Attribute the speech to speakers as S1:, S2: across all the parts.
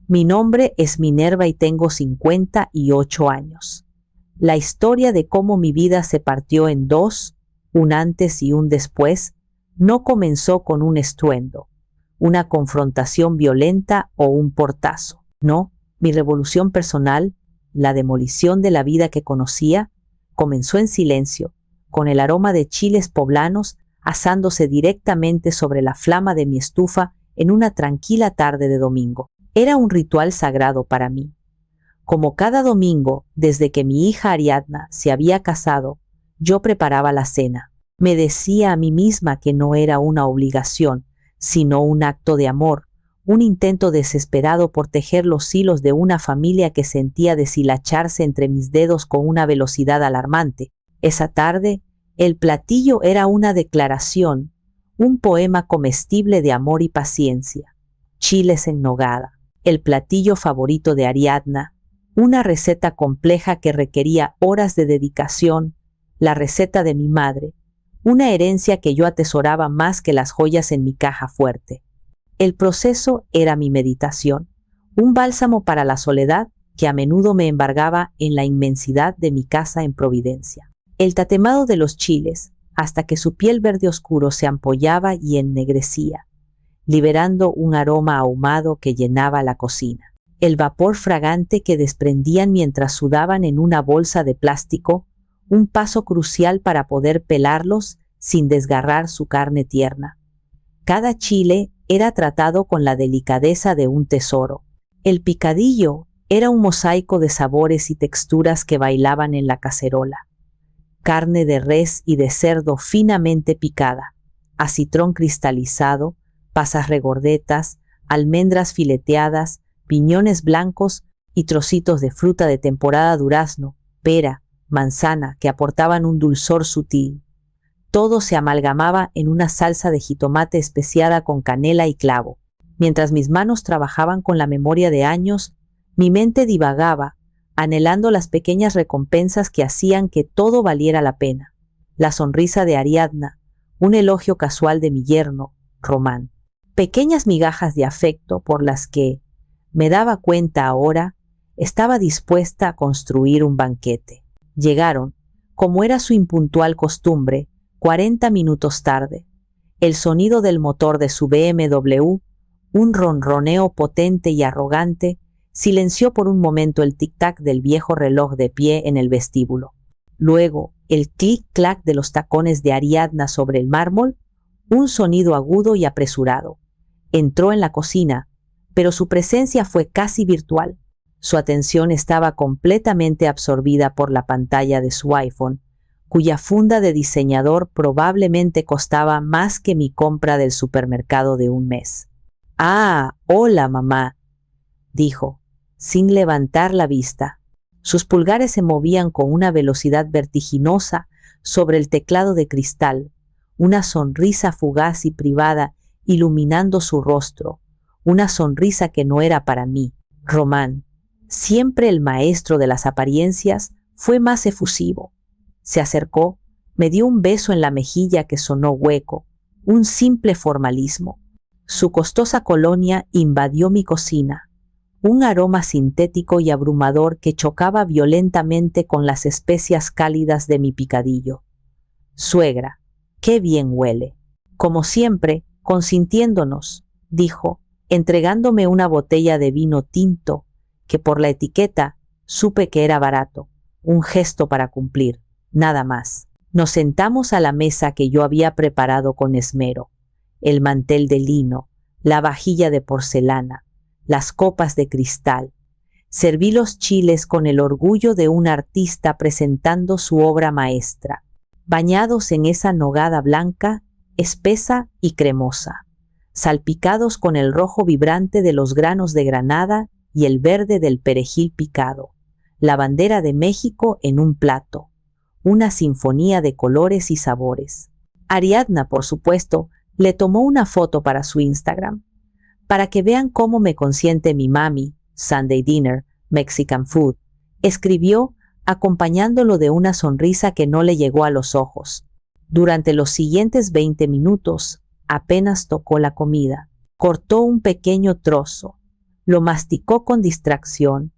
S1: Mi nombre es Minerva y tengo 58 años. La historia de cómo mi vida se partió en dos, un antes y un después, no comenzó con un estruendo, una confrontación violenta o un portazo. No, mi revolución personal, la demolición de la vida que conocía, comenzó en silencio, con el aroma de chiles poblanos asándose directamente sobre la flama de mi estufa en una tranquila tarde de domingo. Era un ritual sagrado para mí. Como cada domingo, desde que mi hija Ariadna se había casado, yo preparaba la cena. Me decía a mí misma que no era una obligación, sino un acto de amor, un intento desesperado por tejer los hilos de una familia que sentía deshilacharse entre mis dedos con una velocidad alarmante. Esa tarde, el platillo era una declaración, un poema comestible de amor y paciencia. Chiles en nogada, el platillo favorito de Ariadna, una receta compleja que requería horas de dedicación, la receta de mi madre, una herencia que yo atesoraba más que las joyas en mi caja fuerte. El proceso era mi meditación, un bálsamo para la soledad que a menudo me embargaba en la inmensidad de mi casa en Providencia. El tatemado de los chiles, hasta que su piel verde oscuro se ampollaba y ennegrecía, liberando un aroma ahumado que llenaba la cocina. El vapor fragante que desprendían mientras sudaban en una bolsa de plástico, un paso crucial para poder pelarlos sin desgarrar su carne tierna. Cada chile era tratado con la delicadeza de un tesoro. El picadillo era un mosaico de sabores y texturas que bailaban en la cacerola. Carne de res y de cerdo finamente picada, acitrón cristalizado, pasas regordetas, almendras fileteadas, piñones blancos y trocitos de fruta de temporada, durazno, pera, manzana, que aportaban un dulzor sutil. Todo se amalgamaba en una salsa de jitomate especiada con canela y clavo. Mientras mis manos trabajaban con la memoria de años, mi mente divagaba, anhelando las pequeñas recompensas que hacían que todo valiera la pena. La sonrisa de Ariadna, un elogio casual de mi yerno, Román. Pequeñas migajas de afecto por las que, me daba cuenta ahora, estaba dispuesta a construir un banquete. Llegaron, como era su impuntual costumbre, 40 minutos tarde. El sonido del motor de su BMW, un ronroneo potente y arrogante, silenció por un momento el tic-tac del viejo reloj de pie en el vestíbulo. Luego, el clic-clac de los tacones de Ariadna sobre el mármol, un sonido agudo y apresurado. Entró en la cocina, pero su presencia fue casi virtual. Su atención estaba completamente absorbida por la pantalla de su iPhone, cuya funda de diseñador probablemente costaba más que mi compra del supermercado de un mes. «Ah, hola, mamá», dijo, sin levantar la vista. Sus pulgares se movían con una velocidad vertiginosa sobre el teclado de cristal, una sonrisa fugaz y privada iluminando su rostro, una sonrisa que no era para mí. Román, siempre el maestro de las apariencias, fue más efusivo. Se acercó, me dio un beso en la mejilla que sonó hueco, un simple formalismo. Su costosa colonia invadió mi cocina, un aroma sintético y abrumador que chocaba violentamente con las especias cálidas de mi picadillo. «Suegra, qué bien huele». Como siempre, consintiéndonos, dijo, entregándome una botella de vino tinto, que por la etiqueta supe que era barato, un gesto para cumplir, nada más. Nos sentamos a la mesa que yo había preparado con esmero, el mantel de lino, la vajilla de porcelana, las copas de cristal. Serví los chiles con el orgullo de un artista presentando su obra maestra, bañados en esa nogada blanca, espesa y cremosa, salpicados con el rojo vibrante de los granos de granada y el verde del perejil picado, la bandera de México en un plato, una sinfonía de colores y sabores. Ariadna, por supuesto, le tomó una foto para su Instagram, para que vean cómo me consiente mi mami, Sunday dinner, Mexican food, escribió, acompañándolo de una sonrisa que no le llegó a los ojos. Durante los siguientes 20 minutos, apenas tocó la comida. Cortó un pequeño trozo, Lo masticó con distracción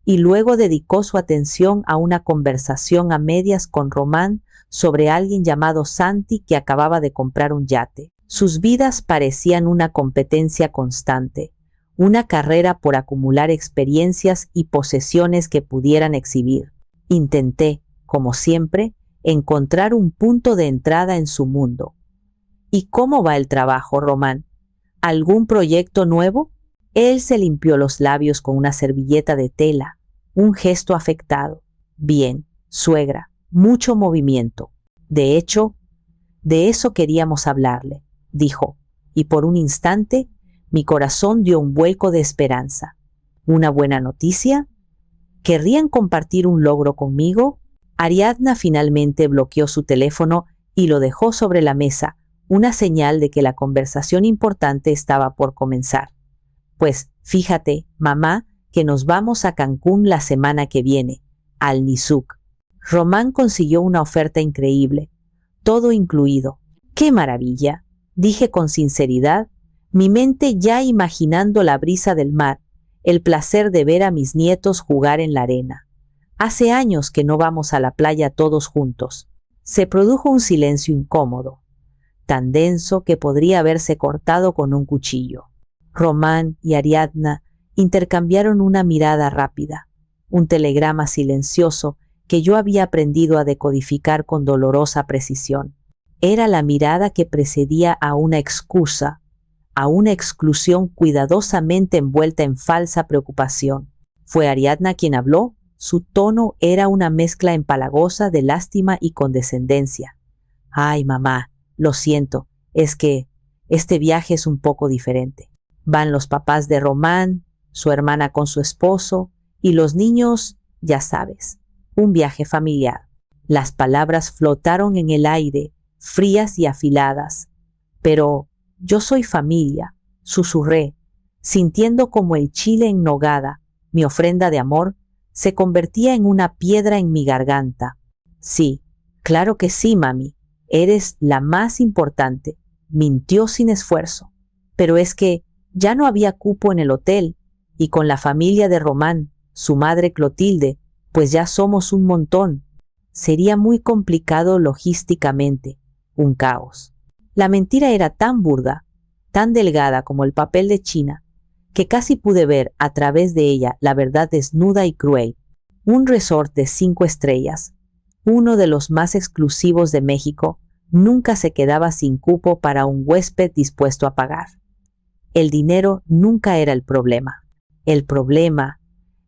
S1: y luego dedicó su atención a una conversación a medias con Román sobre alguien llamado Santi que acababa de comprar un yate. Sus vidas parecían una competencia constante, una carrera por acumular experiencias y posesiones que pudieran exhibir. Intenté, como siempre, encontrar un punto de entrada en su mundo. ¿Y cómo va el trabajo, Román? ¿Algún proyecto nuevo? Él se limpió los labios con una servilleta de tela, un gesto afectado. Bien, suegra, mucho movimiento. De hecho, de eso queríamos hablarle, dijo, y por un instante mi corazón dio un vuelco de esperanza. ¿Una buena noticia? ¿Querrían compartir un logro conmigo? Ariadna finalmente bloqueó su teléfono y lo dejó sobre la mesa, una señal de que la conversación importante estaba por comenzar. Pues, fíjate, mamá, que nos vamos a Cancún la semana que viene, al Nizuc. Román consiguió una oferta increíble, todo incluido. ¡Qué maravilla!, dije con sinceridad, mi mente ya imaginando la brisa del mar, el placer de ver a mis nietos jugar en la arena. Hace años que no vamos a la playa todos juntos. Se produjo un silencio incómodo, tan denso que podría haberse cortado con un cuchillo. Román y Ariadna intercambiaron una mirada rápida, un telegrama silencioso que yo había aprendido a decodificar con dolorosa precisión. Era la mirada que precedía a una excusa, a una exclusión cuidadosamente envuelta en falsa preocupación. Fue Ariadna quien habló. Su tono era una mezcla empalagosa de lástima y condescendencia. Ay, mamá, lo siento, es que este viaje es un poco diferente. Van los papás de Román, su hermana con su esposo, y los niños, ya sabes, un viaje familiar. Las palabras flotaron en el aire, frías y afiladas. Pero yo soy familia, susurré, sintiendo como el chile en nogada, mi ofrenda de amor, se convertía en una piedra en mi garganta. Sí, claro que sí, mami, eres la más importante, mintió sin esfuerzo. Pero es que ya no había cupo en el hotel, y con la familia de Román, su madre Clotilde, pues ya somos un montón. Sería muy complicado logísticamente, un caos. La mentira era tan burda, tan delgada como el papel de China, que casi pude ver a través de ella la verdad desnuda y cruel. Un resort de 5 estrellas, uno de los más exclusivos de México, nunca se quedaba sin cupo para un huésped dispuesto a pagar. El dinero nunca era el problema. El problema,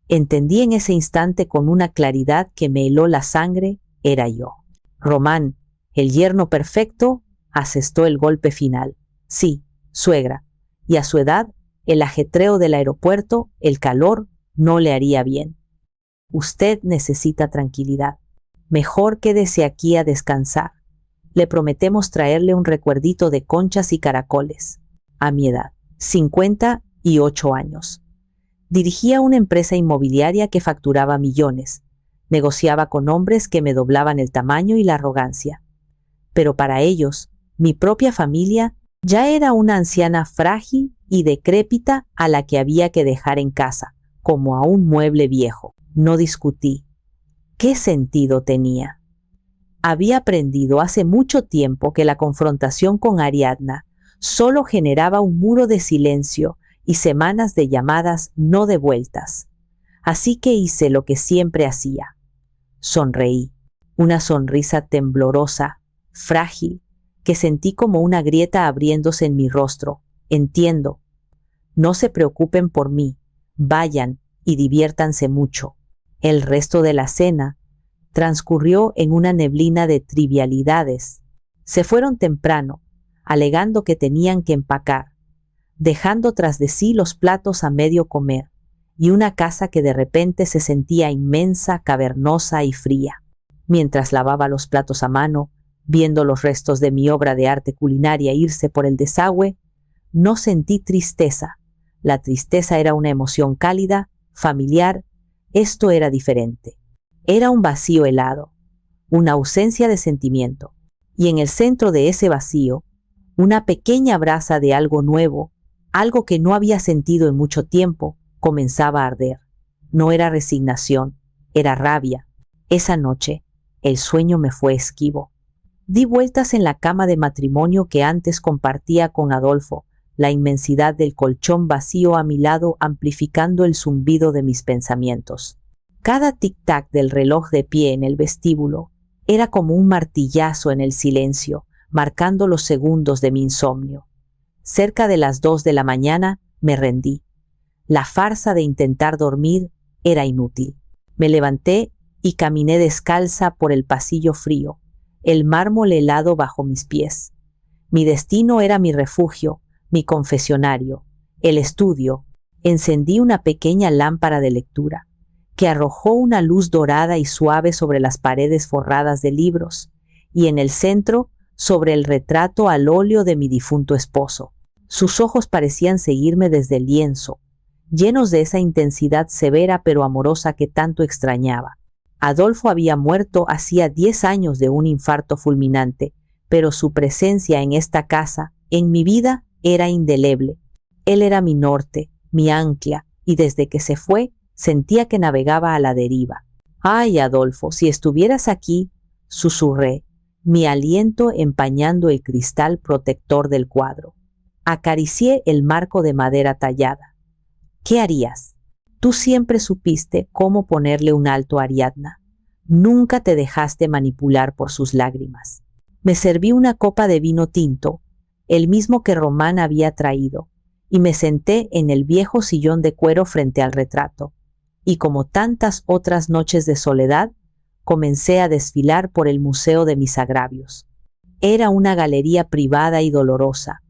S1: entendí en ese instante con una claridad que me heló la sangre, era yo. Román, el yerno perfecto, asestó el golpe final. Sí, suegra, y a su edad, el ajetreo del aeropuerto, el calor, no le haría bien. Usted necesita tranquilidad. Mejor quédese aquí a descansar. Le prometemos traerle un recuerdito de conchas y caracoles. A mi edad, 58 años. Dirigía una empresa inmobiliaria que facturaba millones. Negociaba con hombres que me doblaban el tamaño y la arrogancia. Pero para ellos, mi propia familia ya era una anciana frágil y decrépita a la que había que dejar en casa, como a un mueble viejo. No discutí. ¿Qué sentido tenía? Había aprendido hace mucho tiempo que la confrontación con Ariadna solo generaba un muro de silencio y semanas de llamadas no devueltas. Así que hice lo que siempre hacía. Sonreí, una sonrisa temblorosa, frágil, que sentí como una grieta abriéndose en mi rostro. Entiendo. No se preocupen por mí. Vayan y diviértanse mucho. El resto de la cena transcurrió en una neblina de trivialidades. Se fueron temprano, alegando que tenían que empacar, dejando tras de sí los platos a medio comer y una casa que de repente se sentía inmensa, cavernosa y fría. Mientras lavaba los platos a mano, viendo los restos de mi obra de arte culinaria irse por el desagüe, no sentí tristeza. La tristeza era una emoción cálida, familiar. Esto era diferente. Era un vacío helado, una ausencia de sentimiento. Y en el centro de ese vacío, una pequeña brasa de algo nuevo, algo que no había sentido en mucho tiempo, comenzaba a arder. No era resignación, era rabia. Esa noche, el sueño me fue esquivo. Di vueltas en la cama de matrimonio que antes compartía con Adolfo, la inmensidad del colchón vacío a mi lado amplificando el zumbido de mis pensamientos. Cada tic-tac del reloj de pie en el vestíbulo era como un martillazo en el silencio, marcando los segundos de mi insomnio. Cerca de las 2 de la mañana me rendí. La farsa de intentar dormir era inútil. Me levanté y caminé descalza por el pasillo frío, el mármol helado bajo mis pies. Mi destino era mi refugio, mi confesionario, el estudio. Encendí una pequeña lámpara de lectura, que arrojó una luz dorada y suave sobre las paredes forradas de libros, y en el centro, sobre el retrato al óleo de mi difunto esposo. Sus ojos parecían seguirme desde el lienzo, llenos de esa intensidad severa pero amorosa que tanto extrañaba. Adolfo había muerto hacía 10 años de un infarto fulminante, pero su presencia en esta casa, en mi vida, era indeleble. Él era mi norte, mi ancla, y desde que se fue, sentía que navegaba a la deriva. «Ay, Adolfo, si estuvieras aquí», susurré, mi aliento empañando el cristal protector del cuadro. Acaricié el marco de madera tallada. «¿Qué harías? Tú siempre supiste cómo ponerle un alto a Ariadna. Nunca te dejaste manipular por sus lágrimas». Me serví una copa de vino tinto, el mismo que Román había traído, y me senté en el viejo sillón de cuero frente al retrato. Y como tantas otras noches de soledad, comencé a desfilar por el museo de mis agravios. Era una galería privada y dolorosa,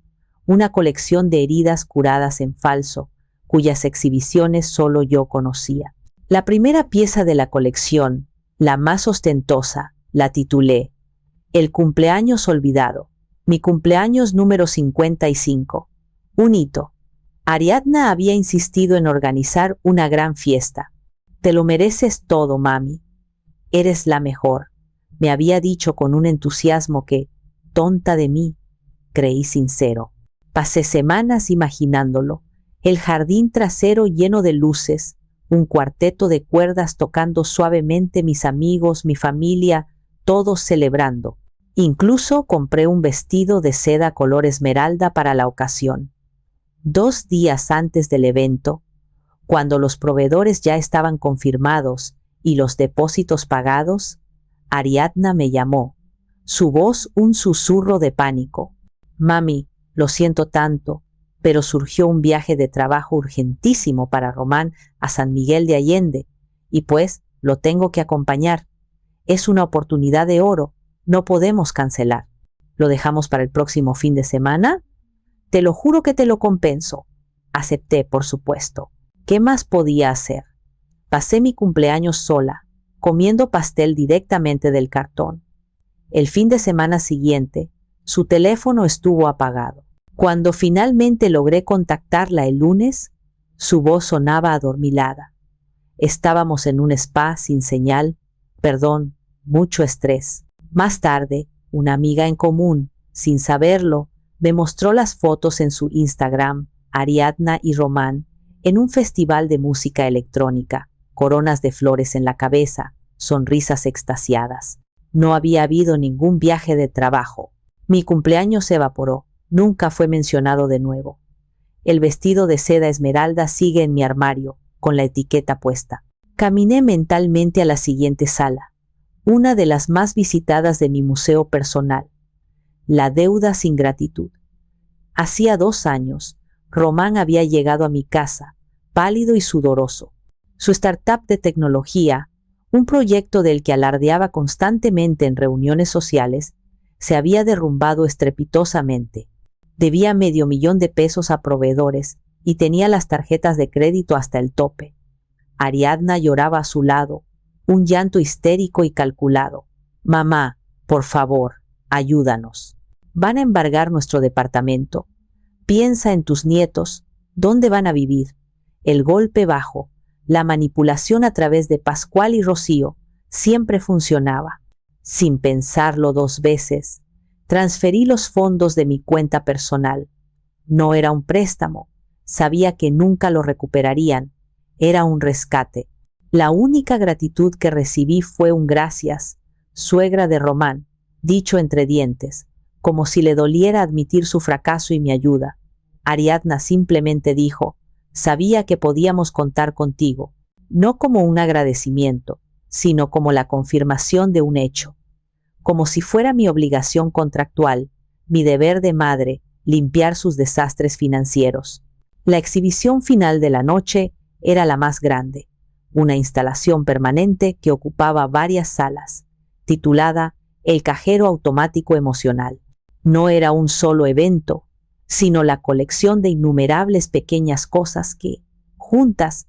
S1: una colección de heridas curadas en falso, cuyas exhibiciones solo yo conocía. La primera pieza de la colección, la más ostentosa, la titulé «El cumpleaños olvidado», mi cumpleaños número 55. Un hito. Ariadna había insistido en organizar una gran fiesta. «Te lo mereces todo, mami. Eres la mejor», me había dicho con un entusiasmo que, tonta de mí, creí sincero. Pasé semanas imaginándolo, el jardín trasero lleno de luces, un cuarteto de cuerdas tocando suavemente, mis amigos, mi familia, todos celebrando. Incluso compré un vestido de seda color esmeralda para la ocasión. 2 días antes del evento, cuando los proveedores ya estaban confirmados y los depósitos pagados, Ariadna me llamó, su voz un susurro de pánico. «Mami, lo siento tanto, pero surgió un viaje de trabajo urgentísimo para Román a San Miguel de Allende, y pues lo tengo que acompañar. Es una oportunidad de oro, no podemos cancelar. ¿Lo dejamos para el próximo fin de semana? Te lo juro que te lo compenso». Acepté, por supuesto. ¿Qué más podía hacer? Pasé mi cumpleaños sola, comiendo pastel directamente del cartón. El fin de semana siguiente, su teléfono estuvo apagado. Cuando finalmente logré contactarla el lunes, su voz sonaba adormilada. Estábamos en un spa sin señal, perdón, mucho estrés. Más tarde, una amiga en común, sin saberlo, me mostró las fotos en su Instagram, Ariadna y Román, en un festival de música electrónica, coronas de flores en la cabeza, sonrisas extasiadas. No había habido ningún viaje de trabajo. Mi cumpleaños se evaporó, nunca fue mencionado de nuevo. El vestido de seda esmeralda sigue en mi armario, con la etiqueta puesta. Caminé mentalmente a la siguiente sala, una de las más visitadas de mi museo personal. La deuda sin gratitud. Hacía 2 años, Román había llegado a mi casa, pálido y sudoroso. Su startup de tecnología, un proyecto del que alardeaba constantemente en reuniones sociales, se había derrumbado estrepitosamente. Debía $500,000 a proveedores y tenía las tarjetas de crédito hasta el tope. Ariadna lloraba a su lado, un llanto histérico y calculado. «Mamá, por favor, ayúdanos. Van a embargar nuestro departamento. Piensa en tus nietos, ¿dónde van a vivir? El golpe bajo, la manipulación a través de Pascual y Rocío, siempre funcionaba». Sin pensarlo 2 veces, transferí los fondos de mi cuenta personal. No era un préstamo, sabía que nunca lo recuperarían, Era un rescate. La única gratitud que recibí fue un gracias, suegra de Román, dicho entre dientes, como si le doliera admitir su fracaso y mi ayuda. Ariadna simplemente dijo, sabía que podíamos contar contigo, no como un agradecimiento, sino como la confirmación de un hecho, como si fuera mi obligación contractual, mi deber de madre, limpiar sus desastres financieros. La exhibición final de la noche era la más grande, una instalación permanente que ocupaba varias salas, titulada El cajero automático emocional. No era un solo evento, sino la colección de innumerables pequeñas cosas que, juntas,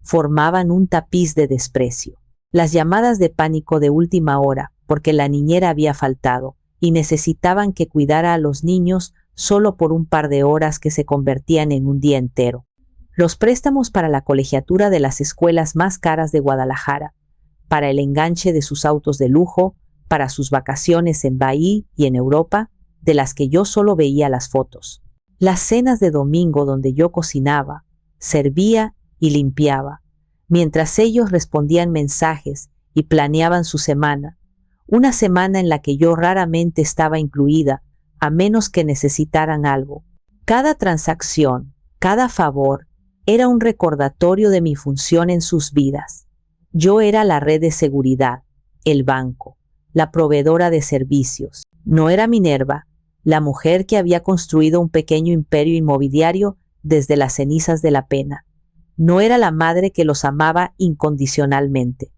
S1: formaban un tapiz de desprecio. Las llamadas de pánico de última hora, porque la niñera había faltado y necesitaban que cuidara a los niños solo por un par de horas que se convertían en un día entero. Los préstamos para la colegiatura de las escuelas más caras de Guadalajara, para el enganche de sus autos de lujo, para sus vacaciones en Bahía y en Europa, de las que yo solo veía las fotos. Las cenas de domingo donde yo cocinaba, servía y limpiaba, mientras ellos respondían mensajes y planeaban su semana, una semana en la que yo raramente estaba incluida, a menos que necesitaran algo. Cada transacción, cada favor, era un recordatorio de mi función en sus vidas. Yo era la red de seguridad, el banco, la proveedora de servicios. No era Minerva, la mujer que había construido un pequeño imperio inmobiliario desde las cenizas de la pena. No era la madre que los amaba incondicionalmente.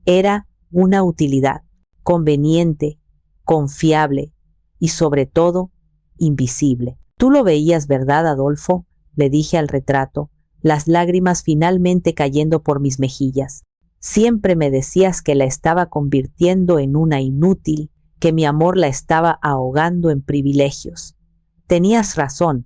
S1: Era una utilidad, conveniente, confiable y sobre todo, invisible. Tú lo veías, ¿verdad, Adolfo? Le dije al retrato, las lágrimas finalmente cayendo por mis mejillas. Siempre me decías que la estaba convirtiendo en una inútil, que mi amor la estaba ahogando en privilegios. Tenías razón.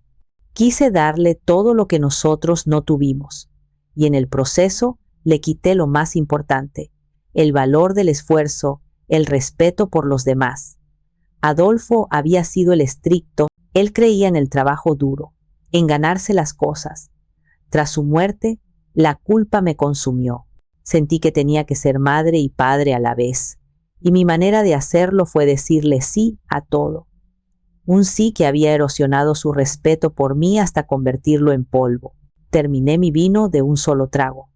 S1: Quise darle todo lo que nosotros no tuvimos, y en el proceso le quité lo más importante, el valor del esfuerzo, el respeto por los demás. Adolfo había sido el estricto, él creía en el trabajo duro, en ganarse las cosas. Tras su muerte, la culpa me consumió. Sentí que tenía que ser madre y padre a la vez, y mi manera de hacerlo fue decirle sí a todo. Un sí que había erosionado su respeto por mí hasta convertirlo en polvo. Terminé mi vino de un solo trago.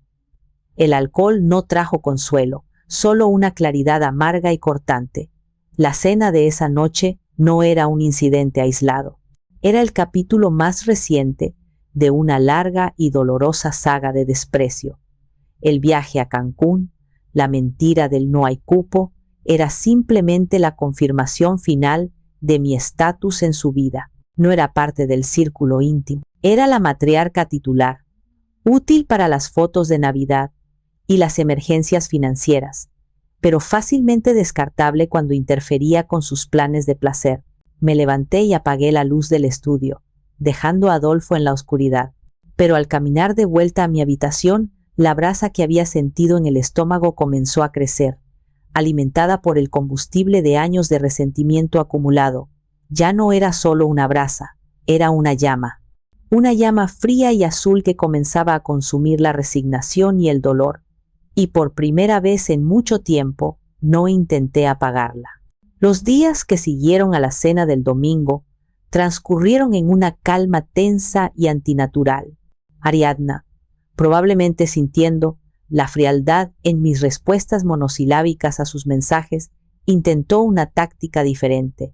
S1: El alcohol no trajo consuelo, solo una claridad amarga y cortante. La cena de esa noche no era un incidente aislado. Era el capítulo más reciente de una larga y dolorosa saga de desprecio. El viaje a Cancún, la mentira del no hay cupo, era simplemente la confirmación final de mi estatus en su vida. No era parte del círculo íntimo. Era la matriarca titular, útil para las fotos de Navidad y las emergencias financieras, pero fácilmente descartable cuando interfería con sus planes de placer. Me levanté y apagué la luz del estudio, dejando a Adolfo en la oscuridad. Pero al caminar de vuelta a mi habitación, la brasa que había sentido en el estómago comenzó a crecer, alimentada por el combustible de años de resentimiento acumulado. Ya no era solo una brasa, era una llama fría y azul que comenzaba a consumir la resignación y el dolor. Y por primera vez en mucho tiempo, no intenté apagarla. Los días que siguieron a la cena del domingo transcurrieron en una calma tensa y antinatural. Ariadna, probablemente sintiendo la frialdad en mis respuestas monosilábicas a sus mensajes, intentó una táctica diferente,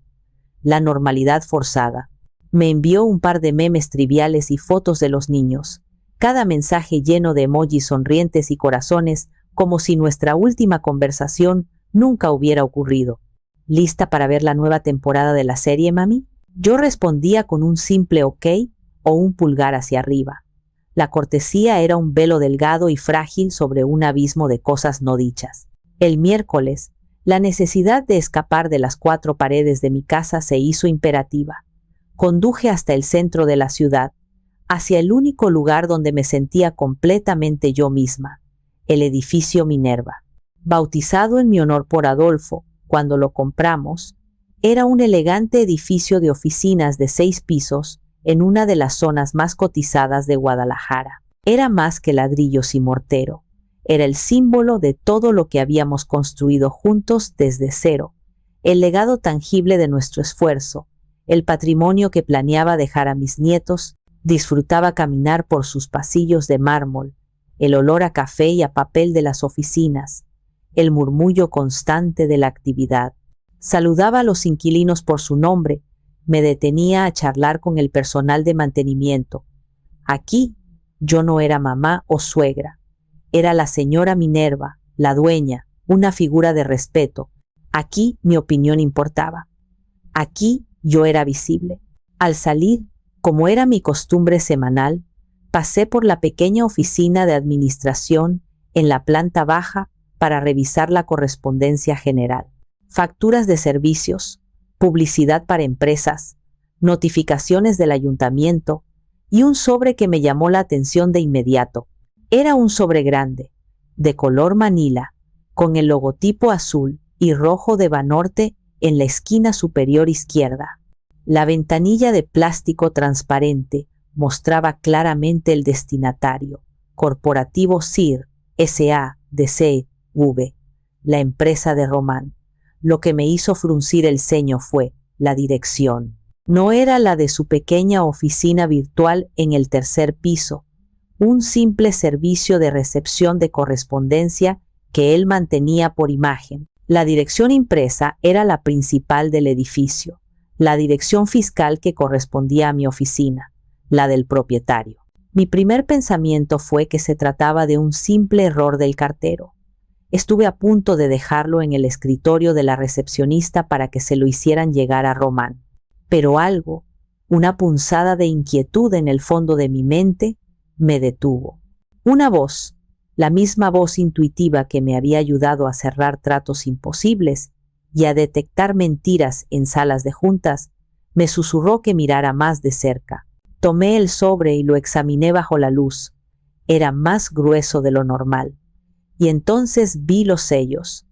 S1: la normalidad forzada. Me envió un par de memes triviales y fotos de los niños, cada mensaje lleno de emojis sonrientes y corazones, como si nuestra última conversación nunca hubiera ocurrido. ¿Lista para ver la nueva temporada de la serie, mami? Yo respondía con un simple ok o un pulgar hacia arriba. La cortesía era un velo delgado y frágil sobre un abismo de cosas no dichas. El miércoles, la necesidad de escapar de las 4 paredes de mi casa se hizo imperativa. Conduje hasta el centro de la ciudad, hacia el único lugar donde me sentía completamente yo misma, el edificio Minerva. Bautizado en mi honor por Adolfo, cuando lo compramos, era un elegante edificio de oficinas de 6 pisos en una de las zonas más cotizadas de Guadalajara. Era más que ladrillos y mortero. Era el símbolo de todo lo que habíamos construido juntos desde cero, el legado tangible de nuestro esfuerzo, el patrimonio que planeaba dejar a mis nietos. Disfrutaba caminar por sus pasillos de mármol, el olor a café y a papel de las oficinas, el murmullo constante de la actividad. Saludaba a los inquilinos por su nombre, me detenía a charlar con el personal de mantenimiento. Aquí yo no era mamá o suegra, era la señora Minerva, la dueña, una figura de respeto. Aquí mi opinión importaba. Aquí yo era visible. Al salir, como era mi costumbre semanal, pasé por la pequeña oficina de administración en la planta baja para revisar la correspondencia general. Facturas de servicios, publicidad para empresas, notificaciones del ayuntamiento y un sobre que me llamó la atención de inmediato. Era un sobre grande, de color manila, con el logotipo azul y rojo de Banorte en la esquina superior izquierda. La ventanilla de plástico transparente mostraba claramente el destinatario, Corporativo CIR S.A.D.C.V., la empresa de Román. Lo que me hizo fruncir el ceño fue la dirección. No era la de su pequeña oficina virtual en el tercer piso, un simple servicio de recepción de correspondencia que él mantenía por imagen. La dirección impresa era la principal del edificio, la dirección fiscal que correspondía a mi oficina, la del propietario. Mi primer pensamiento fue que se trataba de un simple error del cartero. Estuve a punto de dejarlo en el escritorio de la recepcionista para que se lo hicieran llegar a Román. Pero algo, una punzada de inquietud en el fondo de mi mente, me detuvo. Una voz, la misma voz intuitiva que me había ayudado a cerrar tratos imposibles y a detectar mentiras en salas de juntas, me susurró que mirara más de cerca. Tomé el sobre y lo examiné bajo la luz. Era más grueso de lo normal. Y entonces vi los sellos.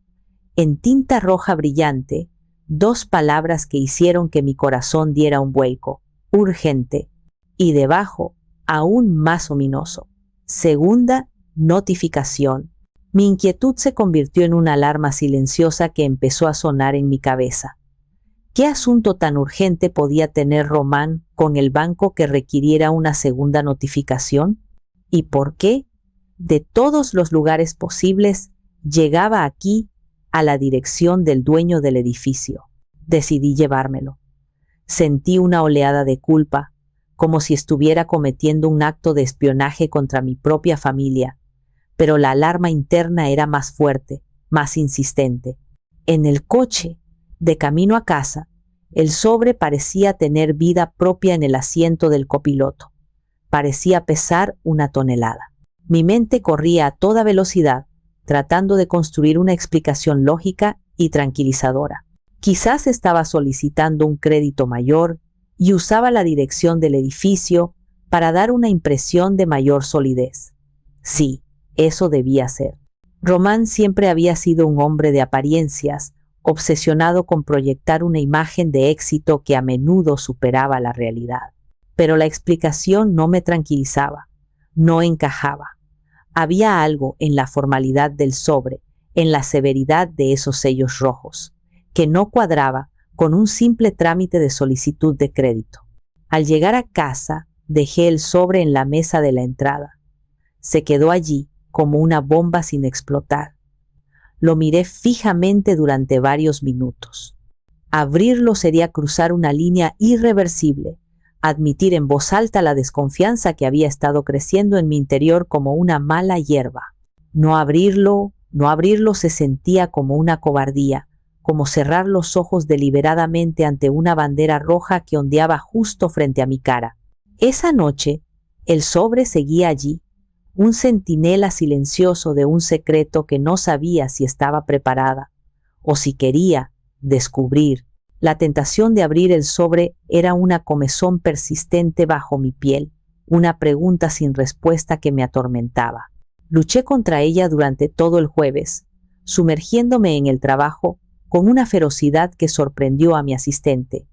S1: En tinta roja brillante, dos palabras que hicieron que mi corazón diera un vuelco: urgente. Y debajo, aún más ominoso: segunda notificación. Mi inquietud se convirtió en una alarma silenciosa que empezó a sonar en mi cabeza. ¿Qué asunto tan urgente podía tener Román con el banco que requiriera una segunda notificación? ¿Y por qué, de todos los lugares posibles, llegaba aquí, a la dirección del dueño del edificio? Decidí llevármelo. Sentí una oleada de culpa, como si estuviera cometiendo un acto de espionaje contra mi propia familia, pero la alarma interna era más fuerte, más insistente. En el coche, de camino a casa, el sobre parecía tener vida propia en el asiento del copiloto. Parecía pesar 1 tonelada. Mi mente corría a toda velocidad, tratando de construir una explicación lógica y tranquilizadora. Quizás estaba solicitando un crédito mayor y usaba la dirección del edificio para dar una impresión de mayor solidez. Sí, eso debía ser. Román siempre había sido un hombre de apariencias, obsesionado con proyectar una imagen de éxito que a menudo superaba la realidad. Pero la explicación no me tranquilizaba, no encajaba. Había algo en la formalidad del sobre, en la severidad de esos sellos rojos, que no cuadraba con un simple trámite de solicitud de crédito. Al llegar a casa, dejé el sobre en la mesa de la entrada. Se quedó allí como una bomba sin explotar. Lo miré fijamente durante varios minutos. Abrirlo sería cruzar una línea irreversible, admitir en voz alta la desconfianza que había estado creciendo en mi interior como una mala hierba. No abrirlo se sentía como una cobardía, como cerrar los ojos deliberadamente ante una bandera roja que ondeaba justo frente a mi cara. Esa noche, el sobre seguía allí, un centinela silencioso de un secreto que no sabía si estaba preparada, o si quería descubrir. La tentación de abrir el sobre era una comezón persistente bajo mi piel, una pregunta sin respuesta que me atormentaba. Luché contra ella durante todo el jueves, sumergiéndome en el trabajo con una ferocidad que sorprendió a mi asistente.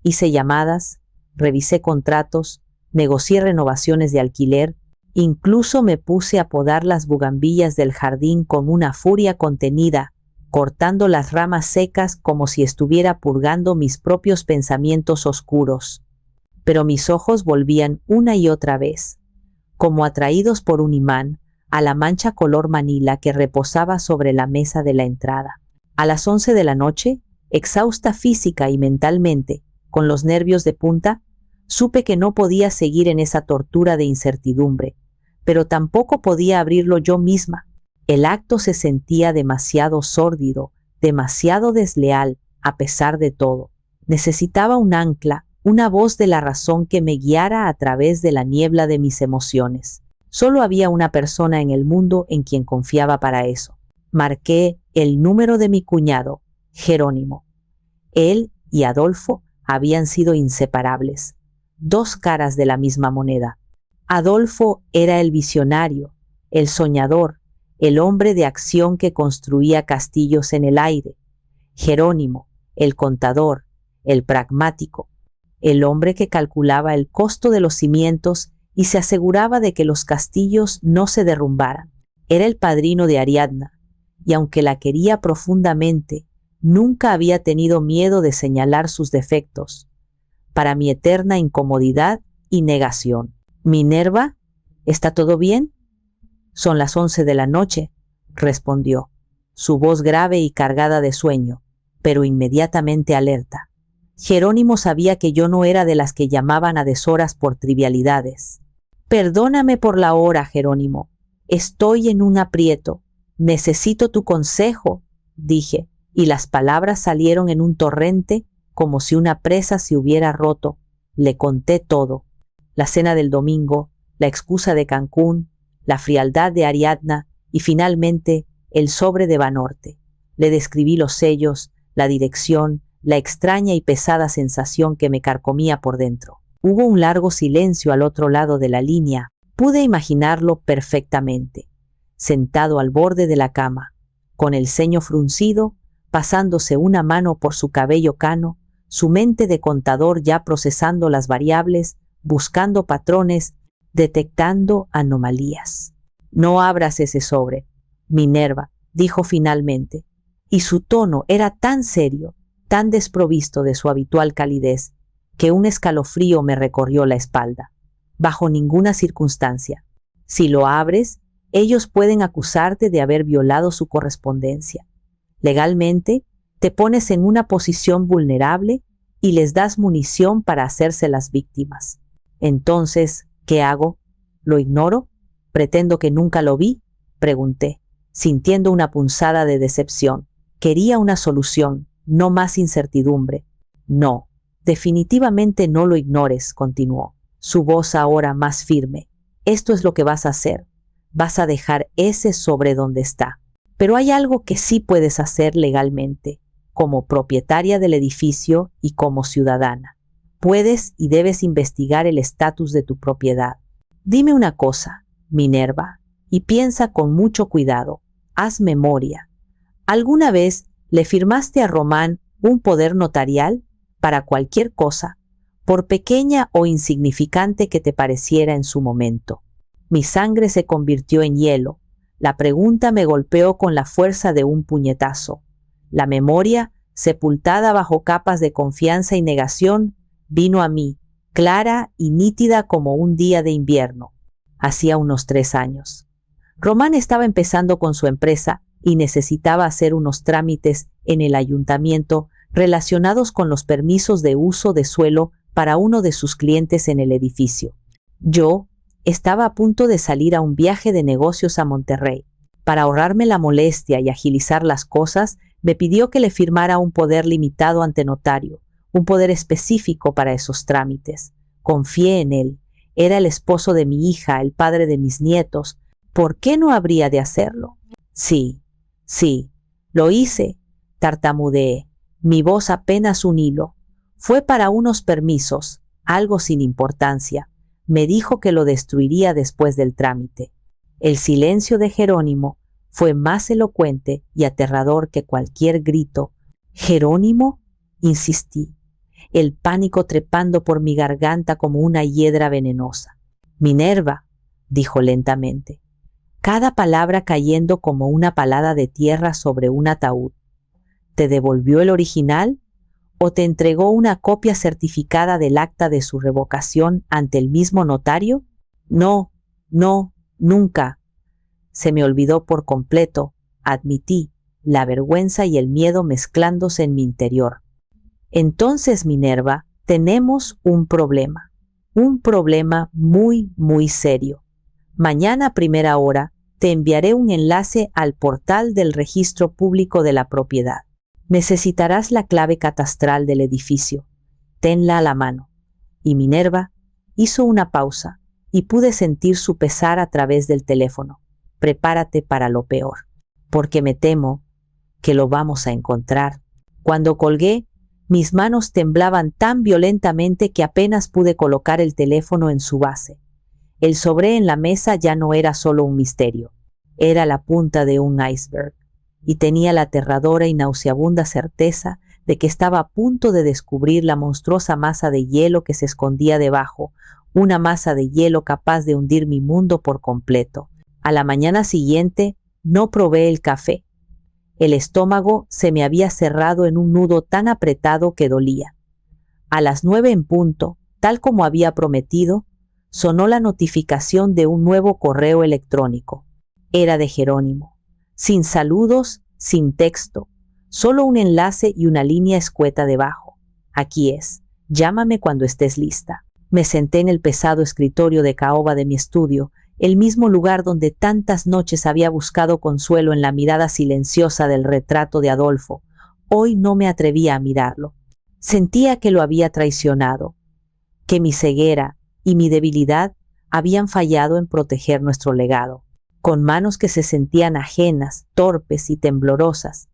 S1: Hice llamadas, revisé contratos, negocié renovaciones de alquiler, Incluso me puse a podar las bugambillas del jardín con una furia contenida, cortando las ramas secas como si estuviera purgando mis propios pensamientos oscuros. Pero mis ojos volvían una y otra vez, como atraídos por un imán, a la mancha color manila que reposaba sobre la mesa de la entrada. A las 11 de la noche, exhausta física y mentalmente, con los nervios de punta, supe que no podía seguir en esa tortura de incertidumbre, pero tampoco podía abrirlo yo misma. El acto se sentía demasiado sórdido, demasiado desleal, a pesar de todo. Necesitaba un ancla, una voz de la razón que me guiara a través de la niebla de mis emociones. Solo había una persona en el mundo en quien confiaba para eso. Marqué el número de mi cuñado, Jerónimo. Él y Adolfo habían sido inseparables, dos caras de la misma moneda. Adolfo era el visionario, el soñador, el hombre de acción que construía castillos en el aire. Jerónimo, el contador, el pragmático, el hombre que calculaba el costo de los cimientos y se aseguraba de que los castillos no se derrumbaran. Era el padrino de Ariadna, y aunque la quería profundamente, nunca había tenido miedo de señalar sus defectos, para mi eterna incomodidad y negación. «Minerva, ¿está todo bien?» «Son las 11 de la noche», respondió, su voz grave y cargada de sueño, pero inmediatamente alerta. Jerónimo sabía que yo no era de las que llamaban a deshoras por trivialidades. «Perdóname por la hora, Jerónimo. Estoy en un aprieto. Necesito tu consejo», dije, y las palabras salieron en un torrente como si una presa se hubiera roto. Le conté todo. La cena del domingo, la excusa de Cancún, la frialdad de Ariadna y finalmente el sobre de Banorte. Le describí los sellos, la dirección, la extraña y pesada sensación que me carcomía por dentro. Hubo un largo silencio al otro lado de la línea. Pude imaginarlo perfectamente, sentado al borde de la cama, con el ceño fruncido, pasándose una mano por su cabello cano, su mente de contador ya procesando las variables, buscando patrones, detectando anomalías. «No abras ese sobre, Minerva», dijo finalmente, y su tono era tan serio, tan desprovisto de su habitual calidez, que un escalofrío me recorrió la espalda. «Bajo ninguna circunstancia. Si lo abres, ellos pueden acusarte de haber violado su correspondencia. Legalmente, te pones en una posición vulnerable y les das munición para hacerse las víctimas. Entonces, ¿qué hago? ¿Lo ignoro? ¿Pretendo que nunca lo vi?», pregunté, sintiendo una punzada de decepción. Quería una solución, no más incertidumbre. «No, definitivamente no lo ignores», continuó, su voz ahora más firme. «Esto es lo que vas a hacer. Vas a dejar ese sobre donde está. Pero hay algo que sí puedes hacer legalmente, como propietaria del edificio y como ciudadana. Puedes y debes investigar el estatus de tu propiedad. Dime una cosa, Minerva, y piensa con mucho cuidado. Haz memoria. ¿Alguna vez le firmaste a Román un poder notarial para cualquier cosa, por pequeña o insignificante que te pareciera en su momento?» Mi sangre se convirtió en hielo. La pregunta me golpeó con la fuerza de un puñetazo. La memoria, sepultada bajo capas de confianza y negación, vino a mí, clara y nítida como un día de invierno. Hacía unos 3 años. Román estaba empezando con su empresa y necesitaba hacer unos trámites en el ayuntamiento relacionados con los permisos de uso de suelo para uno de sus clientes en el edificio. Yo estaba a punto de salir a un viaje de negocios a Monterrey. Para ahorrarme la molestia y agilizar las cosas, me pidió que le firmara un poder limitado ante notario, un poder específico para esos trámites. Confié en él. Era el esposo de mi hija, el padre de mis nietos. ¿Por qué no habría de hacerlo? Sí, lo hice, tartamudeé, mi voz apenas un hilo. Fue para unos permisos, algo sin importancia. Me dijo que lo destruiría después del trámite. El silencio de Jerónimo fue más elocuente y aterrador que cualquier grito. «¿Jerónimo?», insistí, el pánico trepando por mi garganta como una hiedra venenosa. «Minerva, dijo lentamente, cada palabra cayendo como una palada de tierra sobre un ataúd. ¿Te devolvió el original o te entregó una copia certificada del acta de su revocación ante el mismo notario? No, no, nunca. Se me olvidó por completo, admití, la vergüenza y el miedo mezclándose en mi interior. Entonces, Minerva, tenemos un problema muy, muy serio. Mañana a primera hora te enviaré un enlace al portal del registro público de la propiedad. Necesitarás la clave catastral del edificio. Tenla a la mano. Y Minerva hizo una pausa y pude sentir su pesar a través del teléfono. Prepárate para lo peor, porque me temo que lo vamos a encontrar. Cuando colgué, mis manos temblaban tan violentamente que apenas pude colocar el teléfono en su base. El sobre en la mesa ya no era solo un misterio, era la punta de un iceberg, y tenía la aterradora y nauseabunda certeza de que estaba a punto de descubrir la monstruosa masa de hielo que se escondía debajo, una masa de hielo capaz de hundir mi mundo por completo. A la mañana siguiente no probé el café. El estómago se me había cerrado en un nudo tan apretado que dolía. A las 9 en punto, tal como había prometido, sonó la notificación de un nuevo correo electrónico. Era de Jerónimo. Sin saludos, sin texto, solo un enlace y una línea escueta debajo. Aquí es. Llámame cuando estés lista. Me senté en el pesado escritorio de caoba de mi estudio, el mismo lugar donde tantas noches había buscado consuelo en la mirada silenciosa del retrato de Adolfo. Hoy no me atrevía a mirarlo. Sentía que lo había traicionado, que mi ceguera y mi debilidad habían fallado en proteger nuestro legado. Con manos que se sentían ajenas, torpes y temblorosas,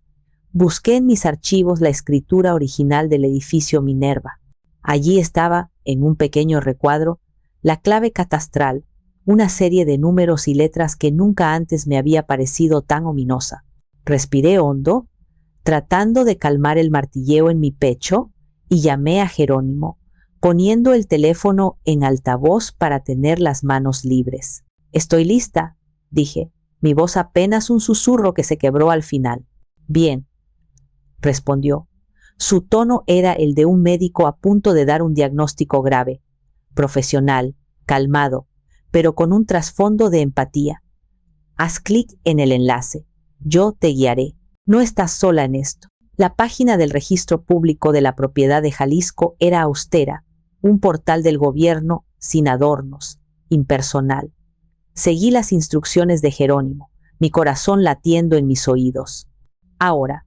S1: busqué en mis archivos la escritura original del edificio Minerva. Allí estaba, en un pequeño recuadro, la clave catastral, una serie de números y letras que nunca antes me había parecido tan ominosa. Respiré hondo, tratando de calmar el martilleo en mi pecho, y llamé a Jerónimo, poniendo el teléfono en altavoz para tener las manos libres. «Estoy lista», dije, mi voz apenas un susurro que se quebró al final. «Bien», respondió. Su tono era el de un médico a punto de dar un diagnóstico grave, profesional, calmado, pero con un trasfondo de empatía. Haz clic en el enlace. Yo te guiaré. No estás sola en esto. La página del registro público de la propiedad de Jalisco era austera, un portal del gobierno sin adornos, impersonal. Seguí las instrucciones de Jerónimo, mi corazón latiendo en mis oídos. Ahora,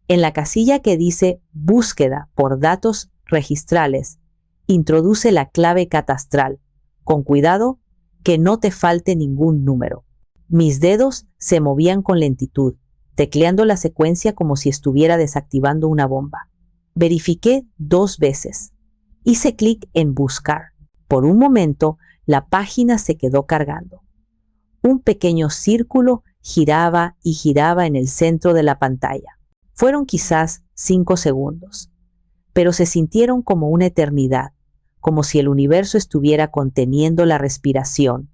S1: en la casilla que dice búsqueda por datos registrales, introduce la clave catastral. Con cuidado, que no te falte ningún número. Mis dedos se movían con lentitud, tecleando la secuencia como si estuviera desactivando una bomba. Verifiqué 2 veces. Hice clic en buscar. Por un momento, la página se quedó cargando. Un pequeño círculo giraba y giraba en el centro de la pantalla. Fueron quizás 5 segundos, pero se sintieron como una eternidad, como si el universo estuviera conteniendo la respiración,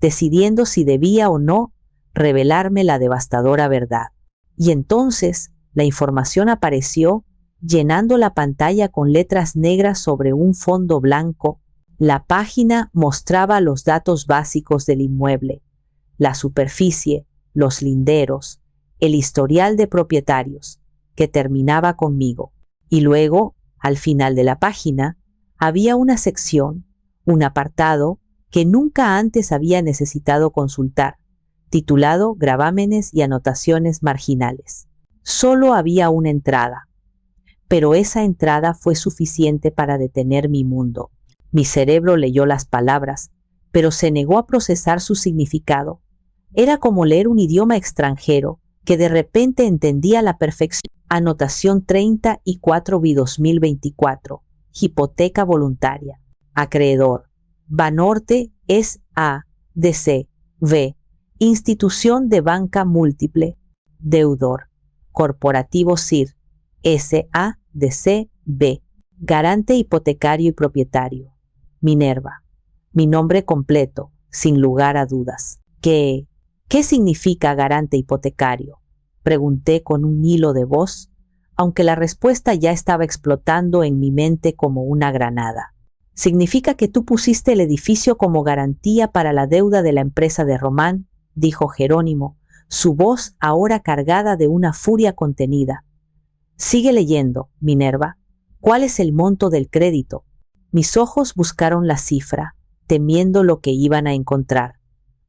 S1: decidiendo si debía o no revelarme la devastadora verdad. Y entonces la información apareció, llenando la pantalla con letras negras sobre un fondo blanco. La página mostraba los datos básicos del inmueble, la superficie, los linderos, el historial de propietarios, que terminaba conmigo. Y luego, al final de la página, había una sección, un apartado que nunca antes había necesitado consultar, titulado Gravámenes y anotaciones marginales. Solo había una entrada, pero esa entrada fue suficiente para detener mi mundo. Mi cerebro leyó las palabras, pero se negó a procesar su significado. Era como leer un idioma extranjero que de repente entendía a la perfección. Anotación 34/2024. Hipoteca voluntaria. Acreedor. Banorte S.A.D.C. V. Institución de banca múltiple. Deudor. Corporativo SIR. S.A.D.C. V. Garante hipotecario y propietario. Minerva. Mi nombre completo. sin lugar a dudas. ¿Qué significa garante hipotecario? Pregunté con un hilo de voz, aunque la respuesta ya estaba explotando en mi mente como una granada. Significa que tú pusiste el edificio como garantía para la deuda de la empresa de Román, dijo Jerónimo, su voz ahora cargada de una furia contenida. Sigue leyendo, Minerva. ¿Cuál es el monto del crédito? Mis ojos buscaron la cifra, temiendo lo que iban a encontrar.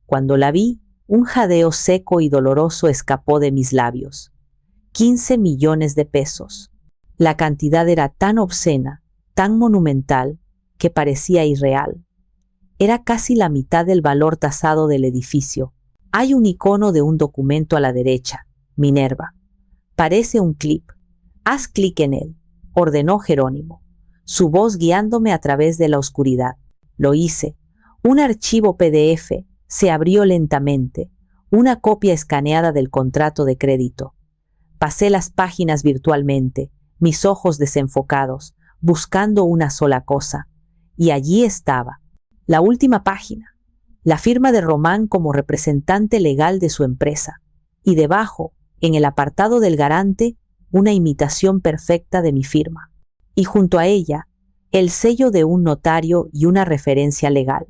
S1: Cuando la vi, un jadeo seco y doloroso escapó de mis labios. 15 millones de pesos. La cantidad era tan obscena, tan monumental, que parecía irreal. Era casi la mitad del valor tasado del edificio. Hay un icono de un documento a la derecha, Minerva. Parece un clip. Haz clic en él, ordenó Jerónimo, su voz guiándome a través de la oscuridad. Lo hice. Un archivo PDF se abrió lentamente, una copia escaneada del contrato de crédito. Pasé las páginas virtualmente, mis ojos desenfocados, buscando una sola cosa. Y allí estaba, la última página, la firma de Román como representante legal de su empresa. Y debajo, en el apartado del garante, una imitación perfecta de mi firma. Y junto a ella, el sello de un notario y una referencia legal.